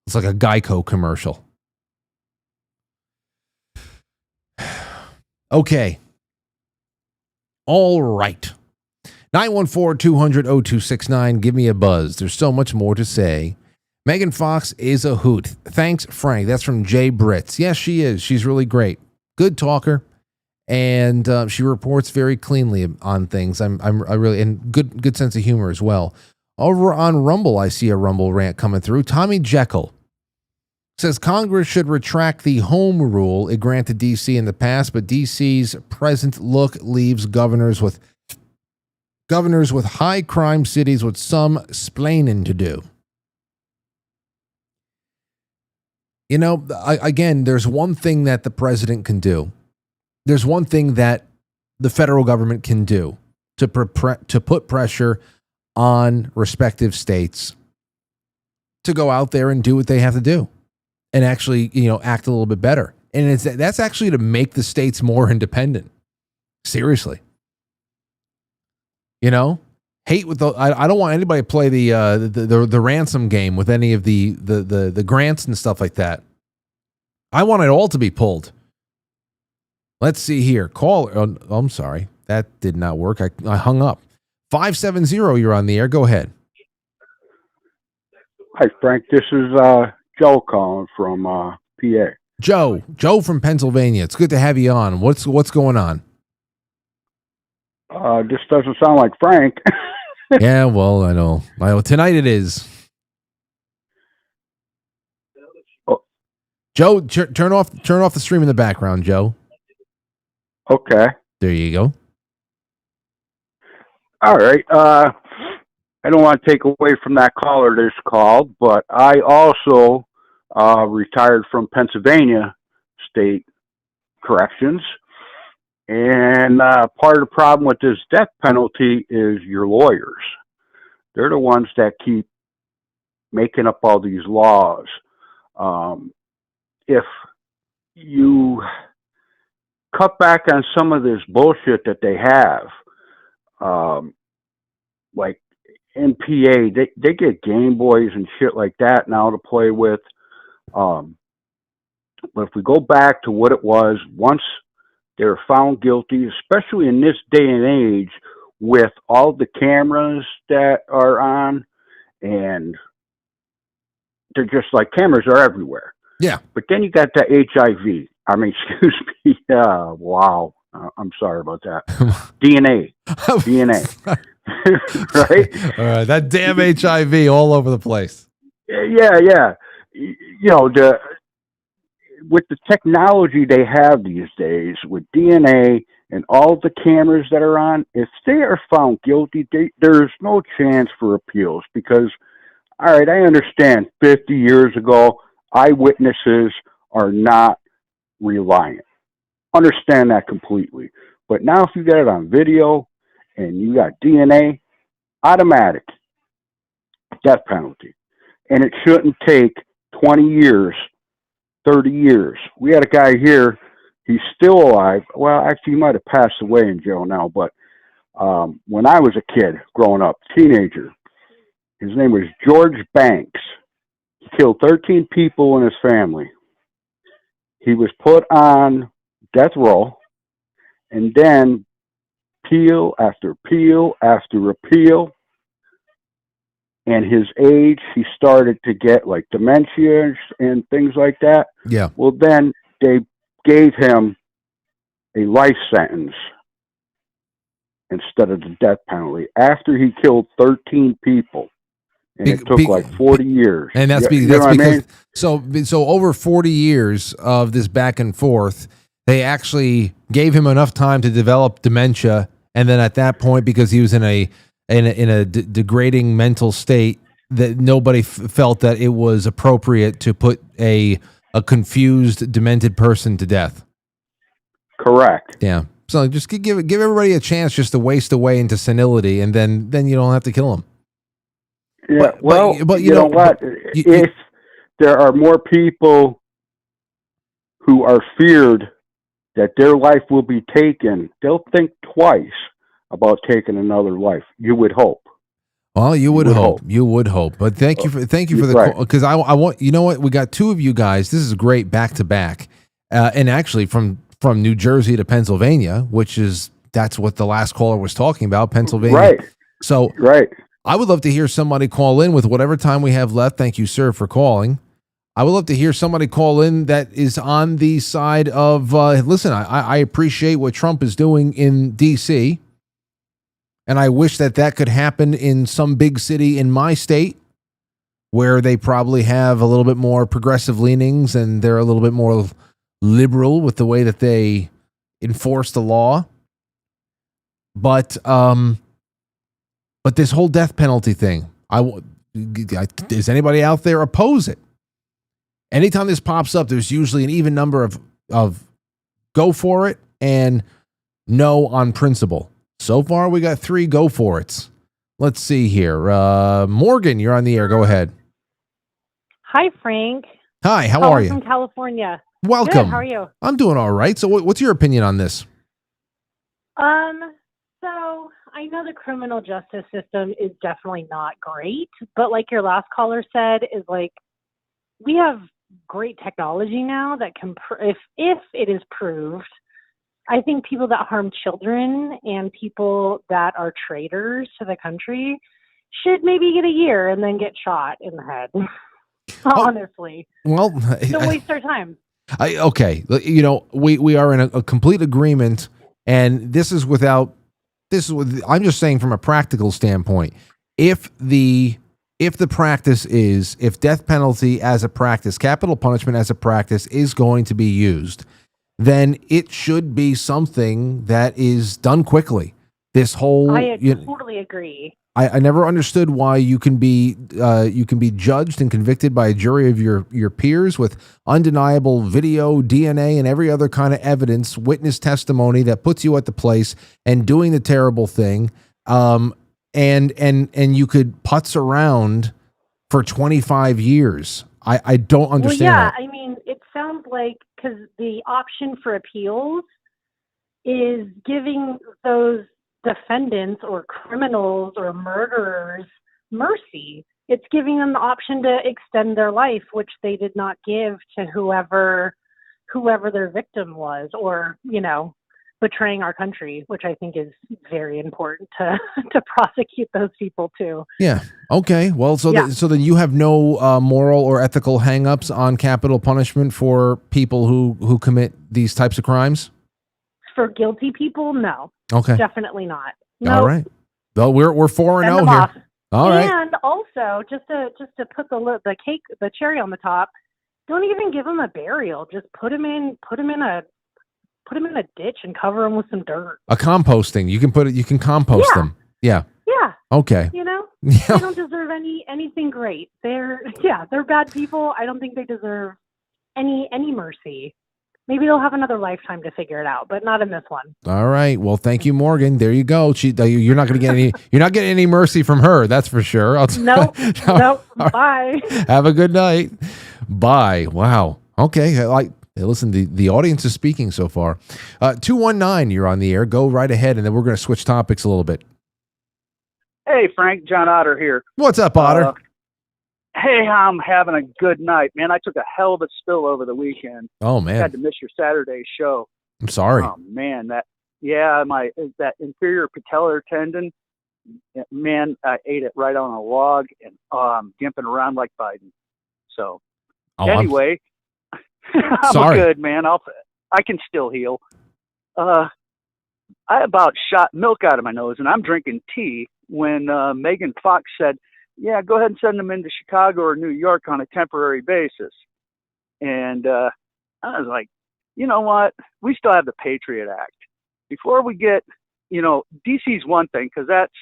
It's like a Geico commercial. Okay. All right. 914-200-0269. Give me a buzz. There's so much more to say. Megan Fox is a hoot. Thanks, Frank. That's from Jay Britz. Yes, she is. She's really great. Good talker. And she reports very cleanly on things. I really, and good sense of humor as well. Over on Rumble, I see a Rumble rant coming through. Tommy Jekyll says Congress should retract the home rule it granted D.C. in the past, but D.C.'s present look leaves governors with high crime cities with some splaining to do. You know, again, there's one thing that the president can do. There's one thing that the federal government can do to put pressure on respective states to go out there and do what they have to do and actually, act a little bit better. And that's actually to make the states more independent. Seriously. Hate with I don't want anybody to play the ransom game with any of the grants and stuff like that. I want it all to be pulled. Let's see here. Call. Oh, I'm sorry. That did not work. I hung up. 570, you're on the air. Go ahead. Hi, Frank. This is Joe calling from PA. Joe from Pennsylvania. It's good to have you on. What's going on? This doesn't sound like Frank. Yeah, well, I know. Tonight it is. Oh. Joe, turn off the stream in the background, Joe. Okay. There you go. All right. I don't want to take away from that caller this called, but I also retired from Pennsylvania State Corrections. And part of the problem with this death penalty is your lawyers. They're the ones that keep making up all these laws. If you cut back on some of this bullshit that they have, like NPA, they get Game Boys and shit like that now to play with. But if we go back to what it was, once they're found guilty, especially in this day and age with all the cameras that are on, and they're just like cameras are everywhere. Yeah. But then you got the HIV. I mean, excuse me. Wow. I'm sorry about that. DNA. Right? All right. That damn HIV all over the place. Yeah. With the technology they have these days, with DNA and all the cameras that are on, if they are found guilty, there's no chance for appeals because, all right, I understand 50 years ago, eyewitnesses are not reliant. Understand that completely. But now if you get it on video and you got DNA, automatic death penalty. And it shouldn't take 20 years, 30 years. We had a guy here, he's still alive. Well, actually, he might have passed away in jail now, but when I was a kid growing up, teenager, his name was George Banks. He killed 13 people in his family. He was put on death row, and then appeal after appeal after appeal. And his age, he started to get like dementia and things like that. Yeah. Well, then they gave him a life sentence instead of the death penalty after he killed 13 people. And it took like 40 years. And that's, you that's know because, I mean? so over 40 years of this back and forth, they actually gave him enough time to develop dementia. And then at that point, because he was in a degrading mental state, that nobody felt that it was appropriate to put a confused, demented person to death. Correct. Yeah. So just give everybody a chance just to waste away into senility, and then you don't have to kill them. Yeah. But you know what? If there are more people who are feared that their life will be taken, they'll think twice about taking another life. You would hope. Well, you would hope. You would hope. But thank you for the right. call, because I want, you know what, we got two of you guys. This is great back to back, and actually from New Jersey to Pennsylvania, that's what the last caller was talking about, Pennsylvania. Right. So right. I would love to hear somebody call in with whatever time we have left. Thank you, sir, for calling. I would love to hear somebody call in that is on the side of, listen, I appreciate what Trump is doing in D.C., and I wish that could happen in some big city in my state where they probably have a little bit more progressive leanings and they're a little bit more liberal with the way that they enforce the law. But this whole death penalty thing, does anybody out there oppose it? Anytime this pops up, there's usually an even number of go for it and no on principle. So far, we got 3 go for it's. Let's see here. Morgan, you're on the air. Go ahead. Hi, Frank. Hi, how are you? From California. Welcome. Good, how are you? I'm doing all right. So what's your opinion on this? So I know the criminal justice system is definitely not great, but like your last caller said, is like we have great technology now that can, if it is proved, I think people that harm children and people that are traitors to the country should maybe get a year and then get shot in the head. Honestly. Well, don't waste our time. Okay. You know, we are in a complete agreement, and I'm just saying from a practical standpoint, if the practice is, if death penalty as a practice, capital punishment as a practice is going to be used, then it should be something that is done quickly. This whole, I totally agree. I never understood why you can be judged and convicted by a jury of your peers with undeniable video, DNA, and every other kind of evidence, witness testimony that puts you at the place and doing the terrible thing, and you could putz around for 25 years. I don't understand. Well, yeah, that. I mean, it sounds like, because the option for appeals is giving those defendants or criminals or murderers mercy. It's giving them the option to extend their life, which they did not give to whoever their victim was, or, you know, betraying our country, which I think is very important to prosecute those people too. Yeah. Okay. Well, so then you have no moral or ethical hangups on capital punishment for people who commit these types of crimes? For guilty people, no. Okay. Definitely not. No. All right. Though we're 4-0 here. All right. And also, just to put the cherry on the top, don't even give them a burial. Just put them in a ditch and cover them with some dirt. A composting. You can compost them. Yeah. Yeah. Okay. You know, Yeah. they don't deserve anything great. They're bad people. I don't think they deserve any mercy. Maybe they'll have another lifetime to figure it out, but not in this one. All right. Well, thank you, Morgan. There you go. You're not going to get any. You're not getting any mercy from her. That's for sure. Nope. Bye. Have a good night. Bye. Wow. Okay. Hey, listen, the audience is speaking so far. 219, you're on the air. Go right ahead, and then we're going to switch topics a little bit. Hey, Frank. John Otter here. What's up, Otter? Hey, I'm having a good night, man. I took a hell of a spill over the weekend. Oh, man. Had to miss your Saturday show. I'm sorry. Oh man, that inferior patellar tendon. Man, I ate it right on a log, and I'm gimping around like Biden. So anyway, I'm sorry. good, man. I can still heal. I about shot milk out of my nose, and I'm drinking tea when Megan Fox said, "Yeah, go ahead and send them into Chicago or New York on a temporary basis." And I was like, you know what? We still have the Patriot Act. Before we get, DC's one thing because that's,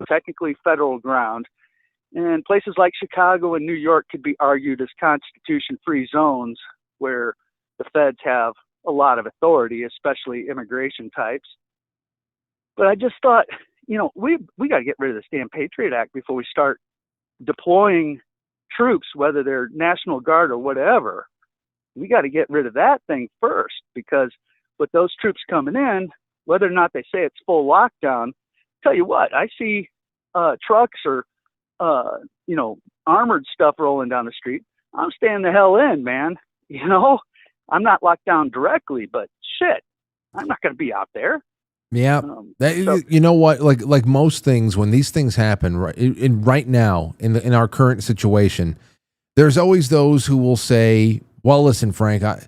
technically federal ground. And places like Chicago and New York could be argued as constitution-free zones where the feds have a lot of authority, especially immigration types. But I just thought, we got to get rid of this damn Patriot Act before we start deploying troops, whether they're National Guard or whatever. We got to get rid of that thing first, because with those troops coming in, whether or not they say it's full lockdown, tell you what, I see trucks or armored stuff rolling down the street. I'm staying the hell in, man. I'm not locked down directly, but shit, I'm not going to be out there. Yeah, you know what? Like most things, when these things happen, right now in our current situation, there's always those who will say, "Well, listen, Frank, I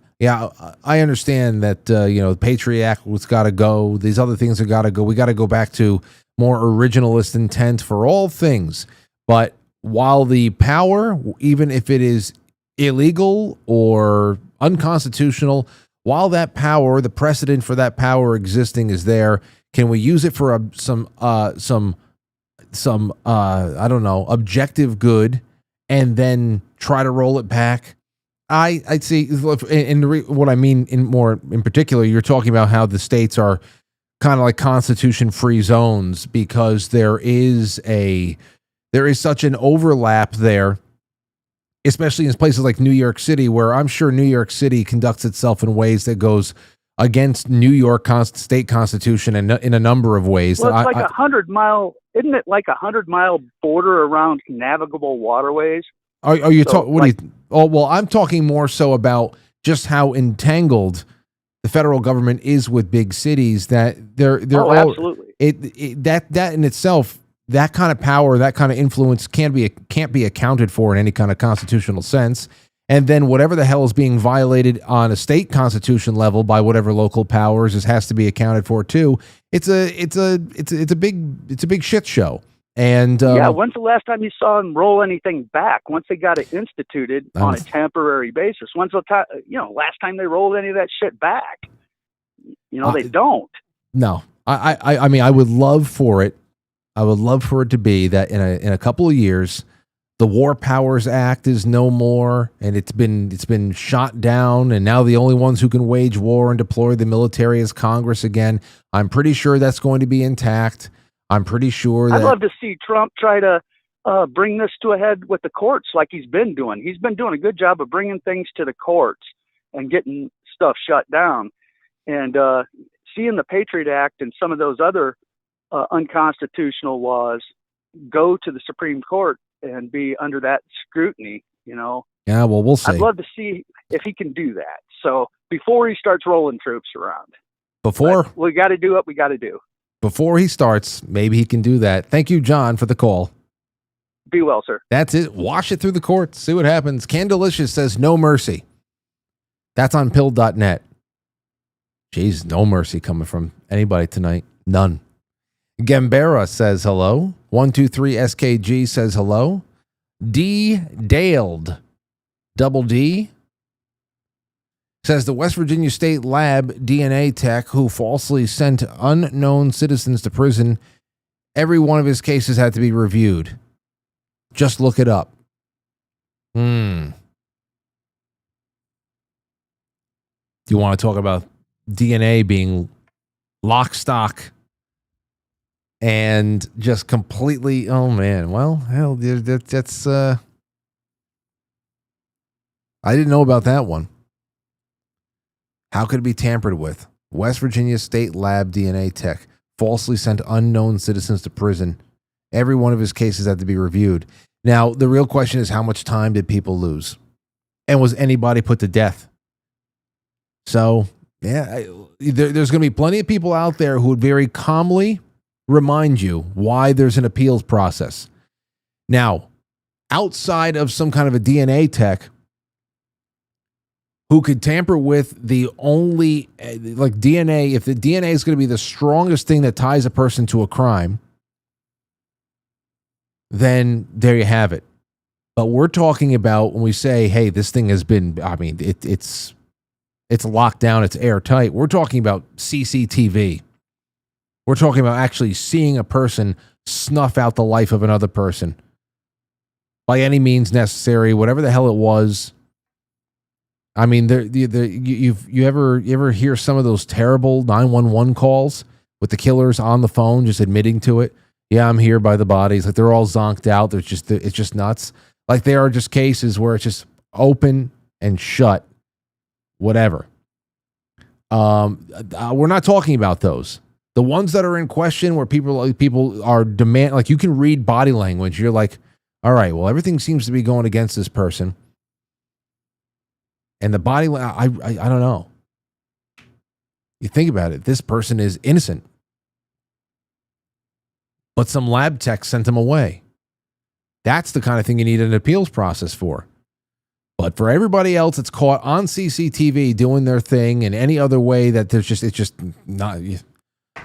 understand that the Patriot Act has got to go. These other things have got to go. We got to go back to more originalist intent for all things. But while the power, even if it is illegal or unconstitutional, while that power, the precedent for that power existing is there, can we use it for some I don't know, objective good, and then try to roll it back?" I'd say, and what I mean in particular, you're talking about how the states are kind of like constitution-free zones because there is such an overlap there, especially in places like New York City, where I'm sure New York City conducts itself in ways that goes against New York state constitution and in a number of ways. Well, it's like 100-mile, isn't it like 100-mile border around navigable waterways? Are you talking? Well, I'm talking more so about just how entangled the federal government is with big cities. That they're absolutely. That in itself, that kind of power, that kind of influence can't be accounted for in any kind of constitutional sense. And then whatever the hell is being violated on a state constitution level by whatever local powers has to be accounted for too. It's a big shit show. And when's the last time you saw them roll anything back? Once they got it instituted on a temporary basis, when's the time? Last time they rolled any of that shit back? They don't. No, I mean, I would love for it. I would love for it to be that in a couple of years, the War Powers Act is no more, and it's been shot down, and now the only ones who can wage war and deploy the military is Congress again. I'm pretty sure that's going to be intact. I'm pretty sure that I'd love to see Trump try to bring this to a head with the courts like he's been doing. He's been doing a good job of bringing things to the courts and getting stuff shut down. And seeing the Patriot Act and some of those other unconstitutional laws go to the Supreme Court and be under that scrutiny, Yeah, well, we'll see. I'd love to see if he can do that. So before he starts rolling troops around. We got to do what we got to do. Before he starts, maybe he can do that. Thank you, John, for the call. Be well, sir. That's it. Wash it through the courts. See what happens. Candelicious says no mercy. That's on pill.net. Jeez, no mercy coming from anybody tonight. None. Gambera says hello. 123 SKG says hello. D. Daled. Double D. Says the West Virginia State Lab DNA tech who falsely sent unknown citizens to prison, every one of his cases had to be reviewed. Just look it up. Do you want to talk about DNA being lock, stock, and just completely, oh man, well, hell, that's, I didn't know about that one. How could it be tampered with? West Virginia State Lab DNA tech falsely sent unknown citizens to prison. Every one of his cases had to be reviewed. Now, the real question is, how much time did people lose? And was anybody put to death? So, Yeah, there's going to be plenty of people out there who would very calmly remind you why there's an appeals process. Now, outside of some kind of a DNA tech who could tamper with the only, like DNA, if the DNA is going to be the strongest thing that ties a person to a crime, then there you have it. But we're talking about when we say, hey, this thing has been, I mean, it's locked down, it's airtight. We're talking about CCTV. We're talking about actually seeing a person snuff out the life of another person by any means necessary, whatever the hell it was. I mean, you ever hear some of those terrible 911 calls with the killers on the phone just admitting to it? Yeah, I'm here by the bodies. Like they're all zonked out. It's just nuts. Like there are just cases where it's just open and shut, whatever. We're not talking about those. The ones that are in question where people are demand, like you can read body language. You're like, all right, well, everything seems to be going against this person. And the body, I don't know. You think about it. This person is innocent. But some lab tech sent him away. That's the kind of thing you need an appeals process for. But for everybody else that's caught on CCTV doing their thing in any other way that it's just not,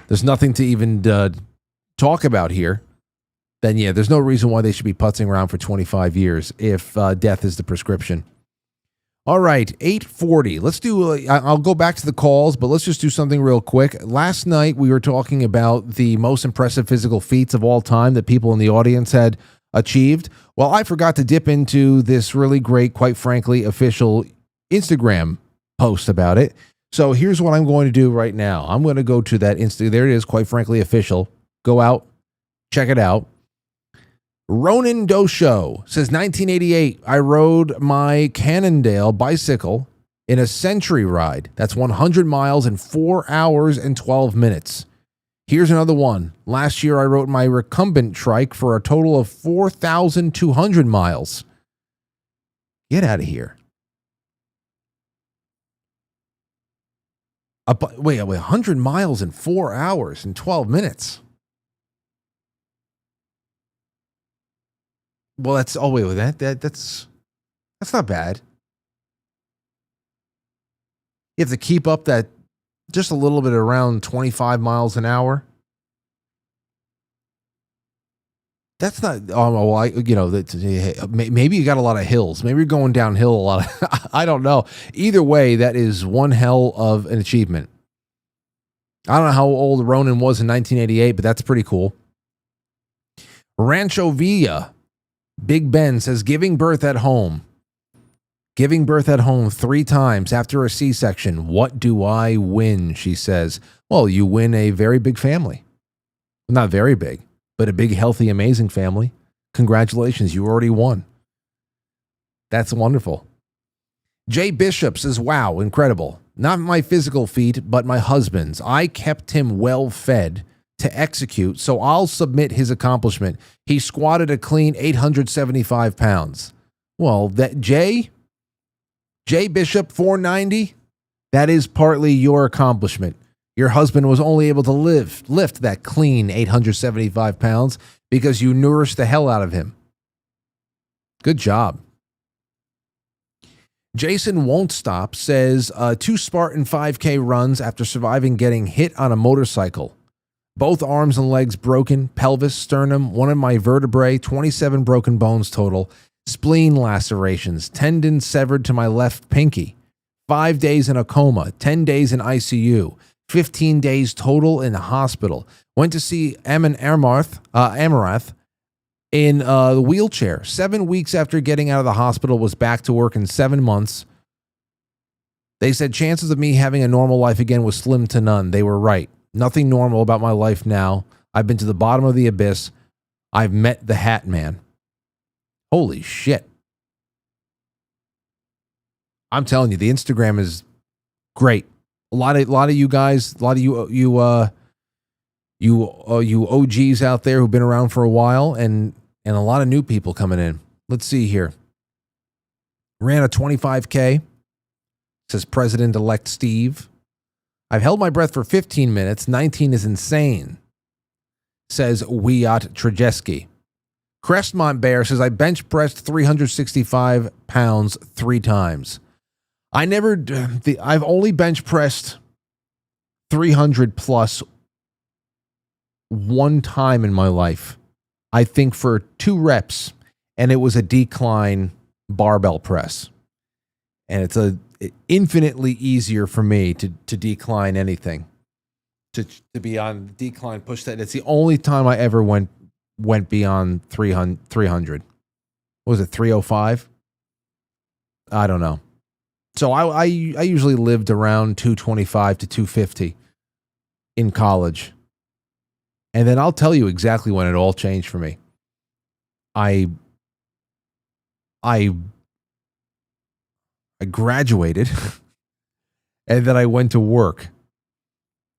there's nothing to even talk about here, then yeah, there's no reason why they should be putzing around for 25 years if death is the prescription. All right, 8:40. Let's do, I'll go back to the calls, but let's just do something real quick. Last night, we were talking about the most impressive physical feats of all time that people in the audience had achieved. Well, I forgot to dip into this really great, Quite Frankly, official Instagram post about it. So here's what I'm going to do right now. I'm going to go to that there it is, Quite Frankly, official. Go out, check it out. Ronan Dosho says, 1988, I rode my Cannondale bicycle in a century ride. That's 100 miles in 4 hours and 12 minutes. Here's another one. Last year, I rode my recumbent trike for a total of 4,200 miles. Get out of here. Wait, 100 miles in 4 hours and 12 minutes. Well, that's that's not bad. You have to keep up that just a little bit around 25 miles an hour. That's not, maybe you got a lot of hills. Maybe you're going downhill a lot. I don't know. Either way, that is one hell of an achievement. I don't know how old Ronan was in 1988, but that's pretty cool. Rancho Villa, Big Ben says, giving birth at home. Giving birth at home 3 times after a C-section. What do I win? She says. Well, you win a very big family. Not very big, but a big, healthy, amazing family. Congratulations, you already won. That's wonderful. Jay Bishop says, wow, incredible. Not my physical feat, but my husband's. I kept him well fed to execute, so I'll submit his accomplishment. He squatted a clean 875 pounds. Well, that Jay Bishop 490, that is partly your accomplishment. Your husband was only able to lift that clean 875 pounds because you nourished the hell out of him. Good job. Jason Won't Stop says, 2 Spartan 5K runs after surviving getting hit on a motorcycle. Both arms and legs broken, pelvis, sternum, one of my vertebrae, 27 broken bones total, spleen lacerations, tendon severed to my left pinky, 5 days in a coma, 10 days in ICU, 15 days total in the hospital. Went to see Eamon Amarath in the wheelchair. 7 weeks after getting out of the hospital, was back to work in 7 months. They said chances of me having a normal life again was slim to none. They were right. Nothing normal about my life now. I've been to the bottom of the abyss. I've met the Hat Man. Holy shit. I'm telling you, the Instagram is great. A lot of you guys, a lot of you OGs out there who've been around for a while, and a lot of new people coming in. Let's see here. Ran a 25K. Says President-elect Steve. I've held my breath for 15 minutes. 19 is insane, says Wiat Trajeski. Crestmont Bear says, I bench pressed 365 pounds 3 times. I've only bench pressed 300 plus one time in my life. I think for 2 reps, and it was a decline barbell press. And it's infinitely easier for me to decline anything, to be on decline push that. It's the only time I ever went beyond 300. What was it, 305? I don't know. So I usually lived around 225 to 250 in college. And then I'll tell you exactly when it all changed for me. I graduated and then I went to work.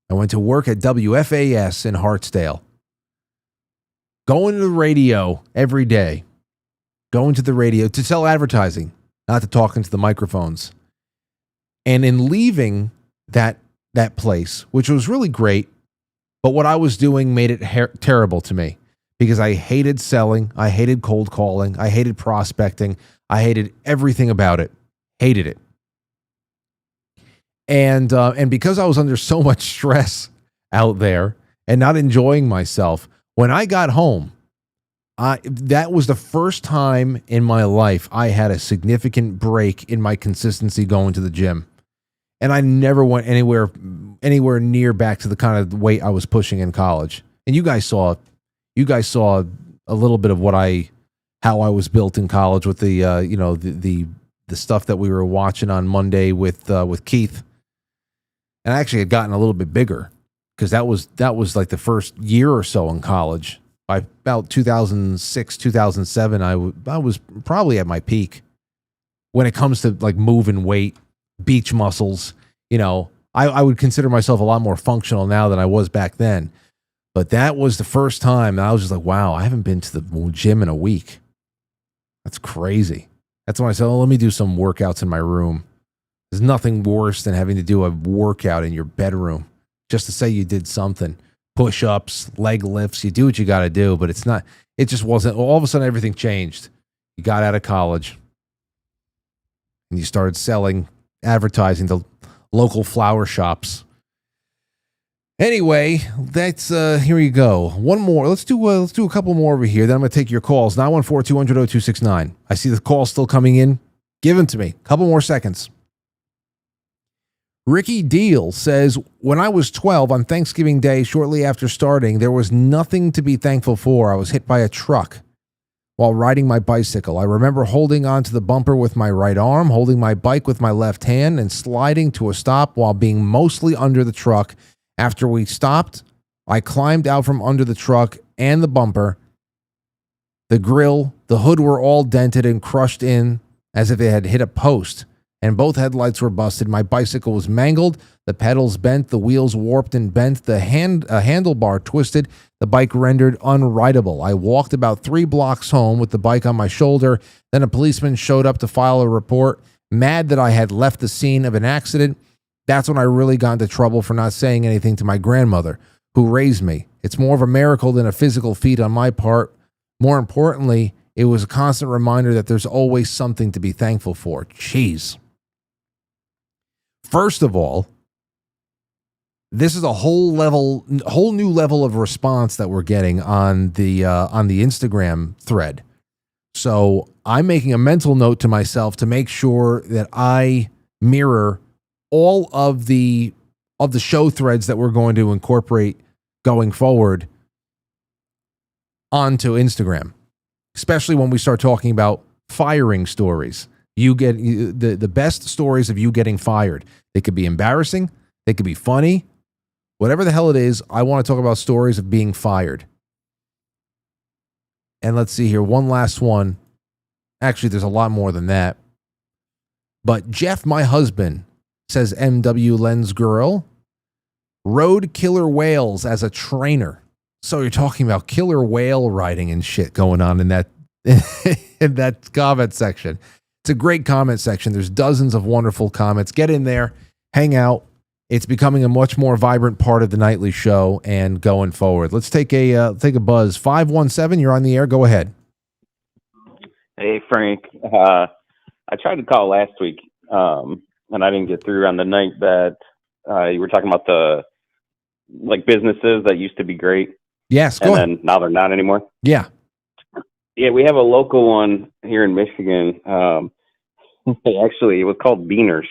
I went to work at WFAS in Hartsdale. Going to the radio every day. Going to the radio to sell advertising, not to talk into the microphones. And in leaving that place, which was really great, but what I was doing made it terrible to me because I hated selling, I hated cold calling, I hated prospecting, I hated everything about it. Hated it. And because I was under so much stress out there and not enjoying myself, when I got home, that was the first time in my life I had a significant break in my consistency going to the gym. And I never went anywhere near back to the kind of weight I was pushing in college. And you guys saw a little bit of how I was built in college with the stuff that we were watching on Monday with Keith. And I actually had gotten a little bit bigger because that was like the first year or so in college. By about 2006, 2007, I was probably at my peak when it comes to like moving weight, beach muscles. I would consider myself a lot more functional now than I was back then. But that was the first time I was just like, wow, I haven't been to the gym in a week. That's crazy. That's when I said, let me do some workouts in my room. There's nothing worse than having to do a workout in your bedroom just to say you did something. Push-ups, leg lifts, you do what you got to do, but it just wasn't. All of a sudden, everything changed. You got out of college and you started selling advertising to local flower shops. Anyway, that's here you go. One more. Let's do a couple more over here. Then I'm going to take your calls. 914-200-0269. I see the calls still coming in. Give them to me. Couple more seconds. Ricky Deal says, when I was 12 on Thanksgiving Day, shortly after starting, there was nothing to be thankful for. I was hit by a truck while riding my bicycle. I remember holding onto the bumper with my right arm, holding my bike with my left hand, and sliding to a stop while being mostly under the truck. After we stopped, I climbed out from under the truck and the bumper. The grill, the hood were all dented and crushed in as if they had hit a post, and both headlights were busted. My bicycle was mangled, the pedals bent, the wheels warped and bent, the handlebar twisted, the bike rendered unrideable. I walked about 3 blocks home with the bike on my shoulder. Then a policeman showed up to file a report, mad that I had left the scene of an accident. That's when I really got into trouble for not saying anything to my grandmother, who raised me. It's more of a miracle than a physical feat on my part. More importantly, it was a constant reminder that there's always something to be thankful for. Jeez. First of all, this is a whole new level of response that we're getting on the Instagram thread. So I'm making a mental note to myself to make sure that I mirror all of the show threads that we're going to incorporate going forward onto Instagram, especially when we start talking about firing stories. You get the best stories of you getting fired. They could be embarrassing. They could be funny. Whatever the hell it is, I want to talk about stories of being fired. And let's see here. One last one. Actually, there's a lot more than that. But Jeff, my husband, says MW Lens Girl, rode killer whales as a trainer. So you're talking about killer whale riding and shit going on in that in that comment section. It's a great comment section. There's dozens of wonderful comments. Get in there, hang out. It's becoming a much more vibrant part of the nightly show and going forward. Let's take a buzz. 517, you're on the air. Go ahead. Hey, Frank. I tried to call last week, and I didn't get through on the night that you were talking about the businesses that used to be great. Yes, go ahead. And then now they're not anymore. Yeah. Yeah, we have a local one here in Michigan. Actually, it was called Beaners.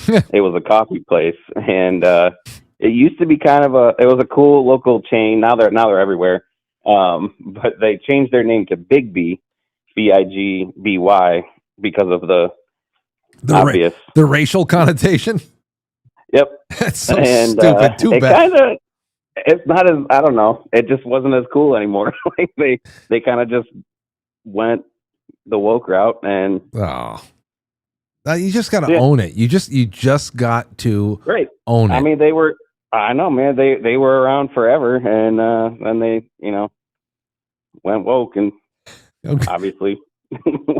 It was a coffee place, and it used to be it was a cool local chain. Now they're everywhere. But they changed their name to Big B, Bigby, because of the obvious the racial connotation. Yep, that's so stupid. Too bad. It's not as, I don't know. It just wasn't as cool anymore. They kind of just went the woke route, and you just got to own it. You just got to own it. I mean, I know, man. They were around forever, and then they, went woke and obviously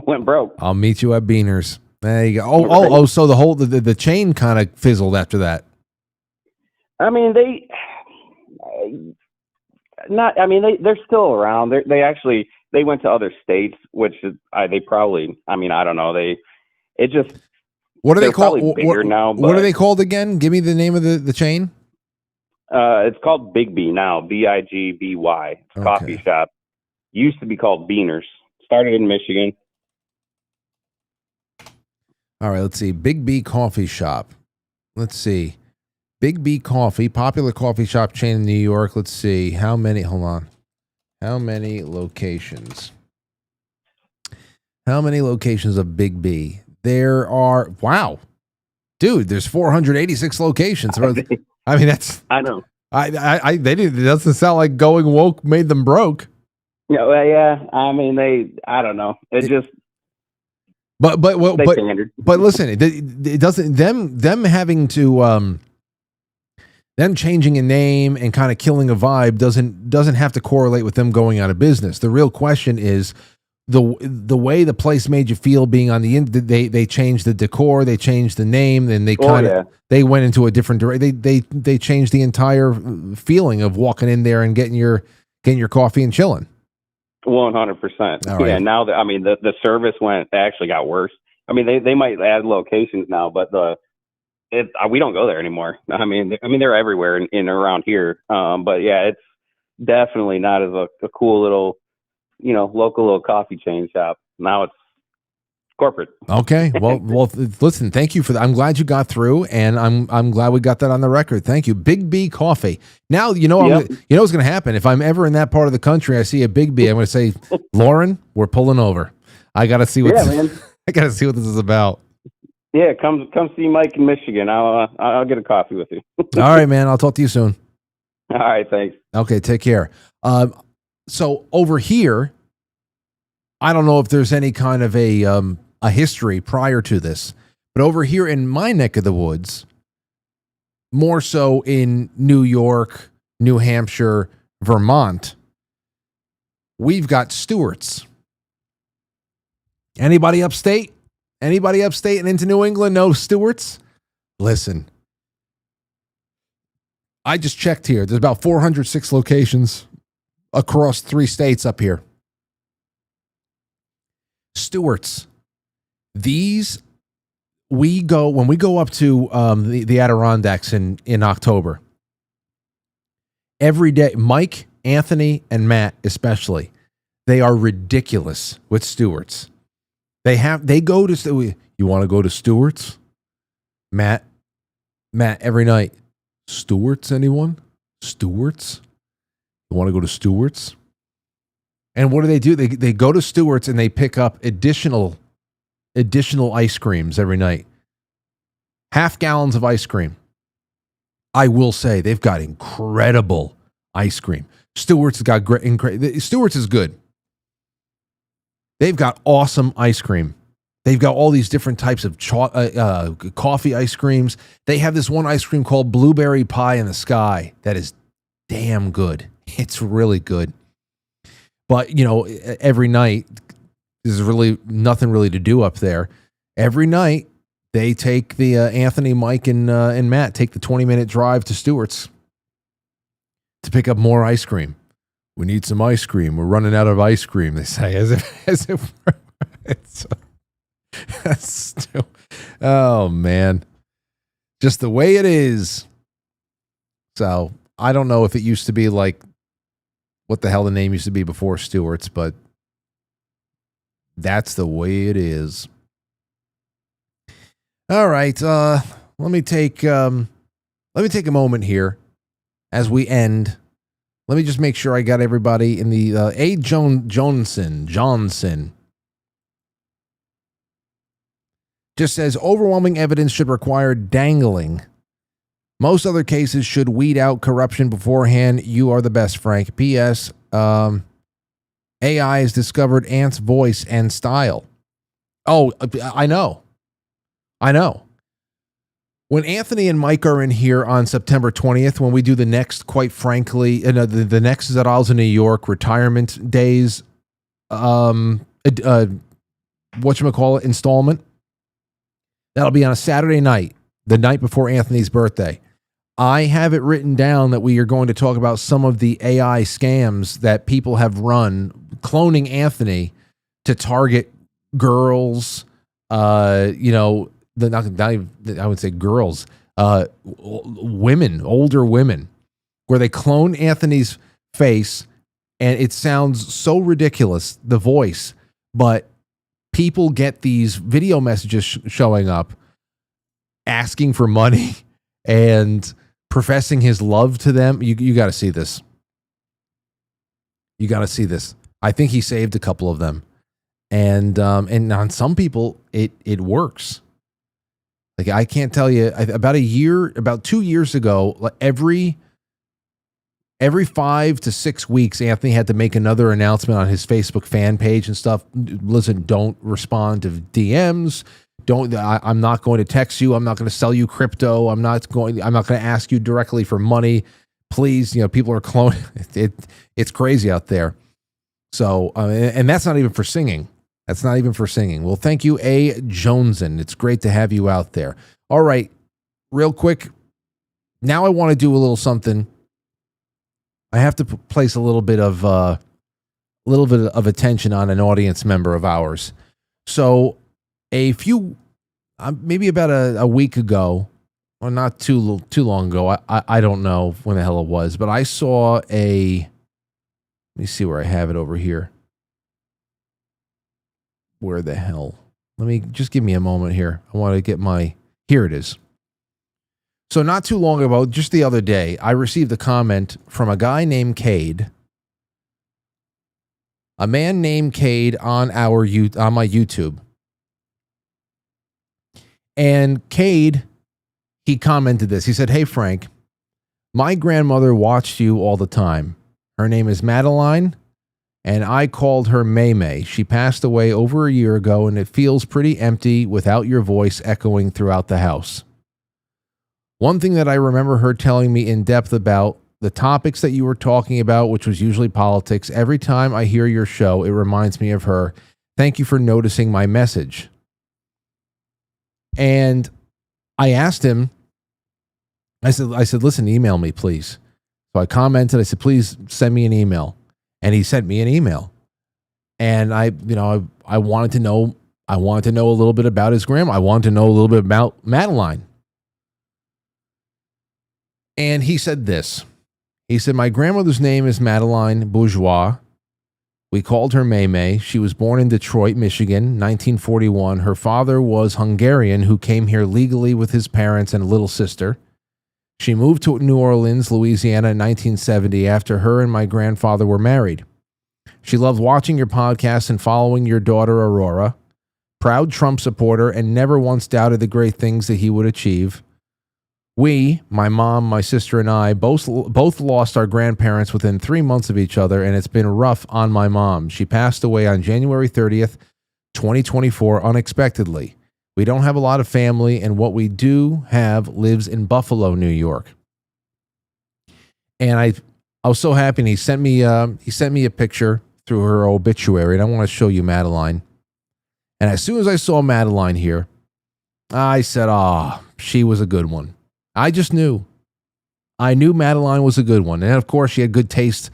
went broke. I'll meet you at Beaners. There you go. So the whole the chain kind of fizzled after that. I mean, they're still around. They went to other states, which is, they probably, I don't know. What are they called? Now, what are they called again? Give me the name of the chain. It's called Big B now. Bigby. It's a coffee shop. Used to be called Beaners. Started in Michigan. All right, let's see. Big B Coffee Shop. Let's see. Big B Coffee, popular coffee shop chain in New York. Let's see. How many locations? How many locations of Big B? There are, wow. Dude, there's 486 locations. I mean, that's, I know. It doesn't sound like going woke made them broke. Yeah, well, yeah. I mean, I don't know. But listen, it doesn't, them having to, them changing a name and kind of killing a vibe doesn't have to correlate with them going out of business. The real question is the way the place made you feel being on the they changed the decor, they changed the name, and they went into a different direction. They changed the entire feeling of walking in there and getting your coffee and chilling. 100%. Yeah. Now the service actually got worse. I mean, they might add locations now, but we don't go there anymore. I mean, they're everywhere in around here. But yeah, it's definitely not as a cool little, local little coffee chain shop. Now it's corporate. Okay. Well, listen, thank you for that. I'm glad you got through, and I'm glad we got that on the record. Thank you. Big B Coffee. Now, what's going to happen. If I'm ever in that part of the country, I see a Big B, I'm going to say, Lauren, we're pulling over. I got to see I got to see what this is about. Yeah, come see Mike in Michigan. I'll get a coffee with you. All right, man. I'll talk to you soon. All right, thanks. Okay, take care. So over here, I don't know if there's any kind of a history prior to this, but over here in my neck of the woods, more so in New York, New Hampshire, Vermont, we've got Stewart's. Anybody upstate and into New England know Stewart's? Listen, I just checked here. There's about 406 locations across 3 states up here. Stewart's. When we go up to the Adirondacks in October, every day, Mike, Anthony, and Matt especially, they are ridiculous with Stewart's. They go to, you want to go to Stewart's? Matt, every night, Stewart's, anyone? Stewart's? You want to go to Stewart's? And what do? They go to Stewart's and they pick up additional ice creams every night. Half gallons of ice cream. I will say they've got incredible ice cream. Stewart's has got great. Stewart's is good. They've got awesome ice cream. They've got all these different types of coffee ice creams. They have this one ice cream called Blueberry Pie in the Sky that is damn good. It's really good. But, every night, there's really nothing really to do up there. Every night, they take the Anthony, Mike, and Matt take the 20-minute drive to Stewart's to pick up more ice cream. We need some ice cream. We're running out of ice cream, they say, as if it's that's still, oh man, just the way it is. So I don't know if it used to be like what the hell the name used to be before Stewart's, but that's the way it is. All right, let me take a moment here as we end. Let me just make sure I got everybody in the A. Johnson just says overwhelming evidence should require dangling. Most other cases should weed out corruption beforehand. You are the best, Frank. P.S. AI has discovered Ant's voice and style. Oh, I know. When Anthony and Mike are in here on September 20th, when we do the next, quite frankly, the next is at Isles of New York retirement days, whatchamacallit, installment, that'll be on a Saturday night, the night before Anthony's birthday. I have it written down that we are going to talk about some of the AI scams that people have run, cloning Anthony to target girls, I would say girls, women, older women, where they clone Anthony's face, and it sounds so ridiculous, the voice, but people get these video messages showing up asking for money and professing his love to them. You got to see this. You got to see this. I think he saved a couple of them. And on some people, it works. Like, I can't tell you, about 2 years ago, every 5 to 6 weeks, Anthony had to make another announcement on his Facebook fan page and stuff. Listen, don't respond to DMs. I'm not going to text you. I'm not going to sell you crypto. I'm not going to ask you directly for money. Please, people are cloning. It's crazy out there. So, and that's not even for singing. That's not even for singing. Well, thank you, A. Joneson. It's great to have you out there. All right, real quick. Now I want to do a little something. I have to place a little bit of attention on an audience member of ours. So, maybe about a week ago, or not too long ago. I don't know when the hell it was, but I saw let me see where I have it over here. Where the hell? Just give me a moment here. I want to get here it is. So not too long ago, just the other day, I received a comment from a guy named Cade. A man named Cade on my YouTube. And Cade, he commented this. He said, "Hey Frank, my grandmother watched you all the time. Her name is Madeline, and I called her May May. She passed away over a year ago, and it feels pretty empty without your voice echoing throughout the house. One thing that I remember her telling me in depth about the topics that you were talking about, which was usually politics, every time I hear your show, it reminds me of her. Thank you for noticing my message." And I asked him, I said, listen, email me, please. So I commented, I said, please send me an email. And he sent me an email. And I wanted to know a little bit about his grandma. I wanted to know a little bit about Madeline. And he said this. He said, my grandmother's name is Madeline Bourgeois. We called her May May. She was born in Detroit, Michigan, 1941. Her father was Hungarian who came here legally with his parents and a little sister. She moved to New Orleans, Louisiana in 1970 after her and my grandfather were married. She loved watching your podcast and following your daughter, Aurora. Proud Trump supporter and never once doubted the great things that he would achieve. We, my mom, my sister, and I, both lost our grandparents within 3 months of each other, and it's been rough on my mom. She passed away on January 30th, 2024, unexpectedly. We don't have a lot of family, and what we do have lives in Buffalo, New York. And I was so happy, and he sent me a picture through her obituary, and I want to show you Madeline. And as soon as I saw Madeline here, I said, she was a good one. I just knew. I knew Madeline was a good one. And of course, she had good taste.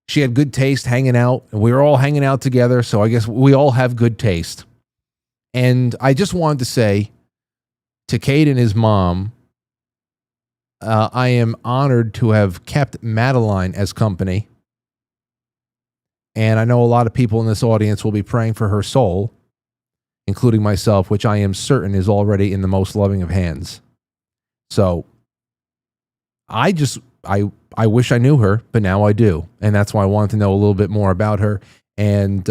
She had good taste hanging out, and we were all hanging out together, so I guess we all have good taste. And I just wanted to say to Cade and his mom, I am honored to have kept Madeline as company. And I know a lot of people in this audience will be praying for her soul, including myself, which I am certain is already in the most loving of hands. So I wish I knew her, but now I do. And that's why I wanted to know a little bit more about her. And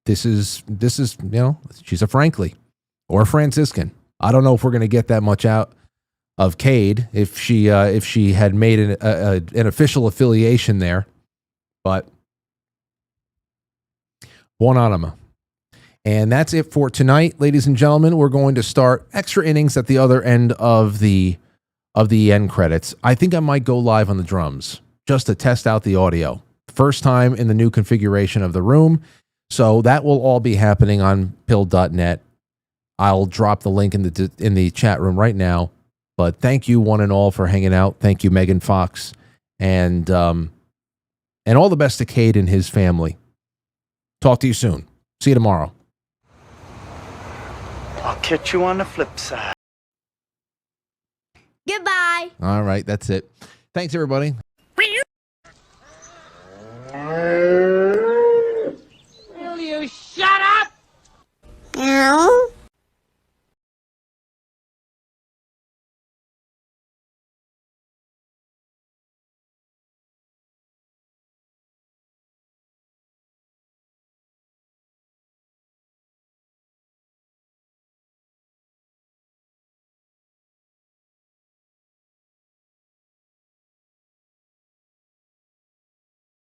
this is, she's a Frankly or a Franciscan. I don't know if we're going to get that much out of Cade if she had made an official affiliation there, but buon anima. And that's it for tonight, ladies and gentlemen. We're going to start extra innings at the other end of the end credits. I think I might go live on the drums just to test out the audio. First time in the new configuration of the room. So that will all be happening on pill.net. I'll drop the link in the chat room right now. But thank you one and all for hanging out. Thank you, Megan Fox. And all the best to Cade and his family. Talk to you soon. See you tomorrow. I'll catch you on the flip side. Goodbye. All right, that's it. Thanks, everybody.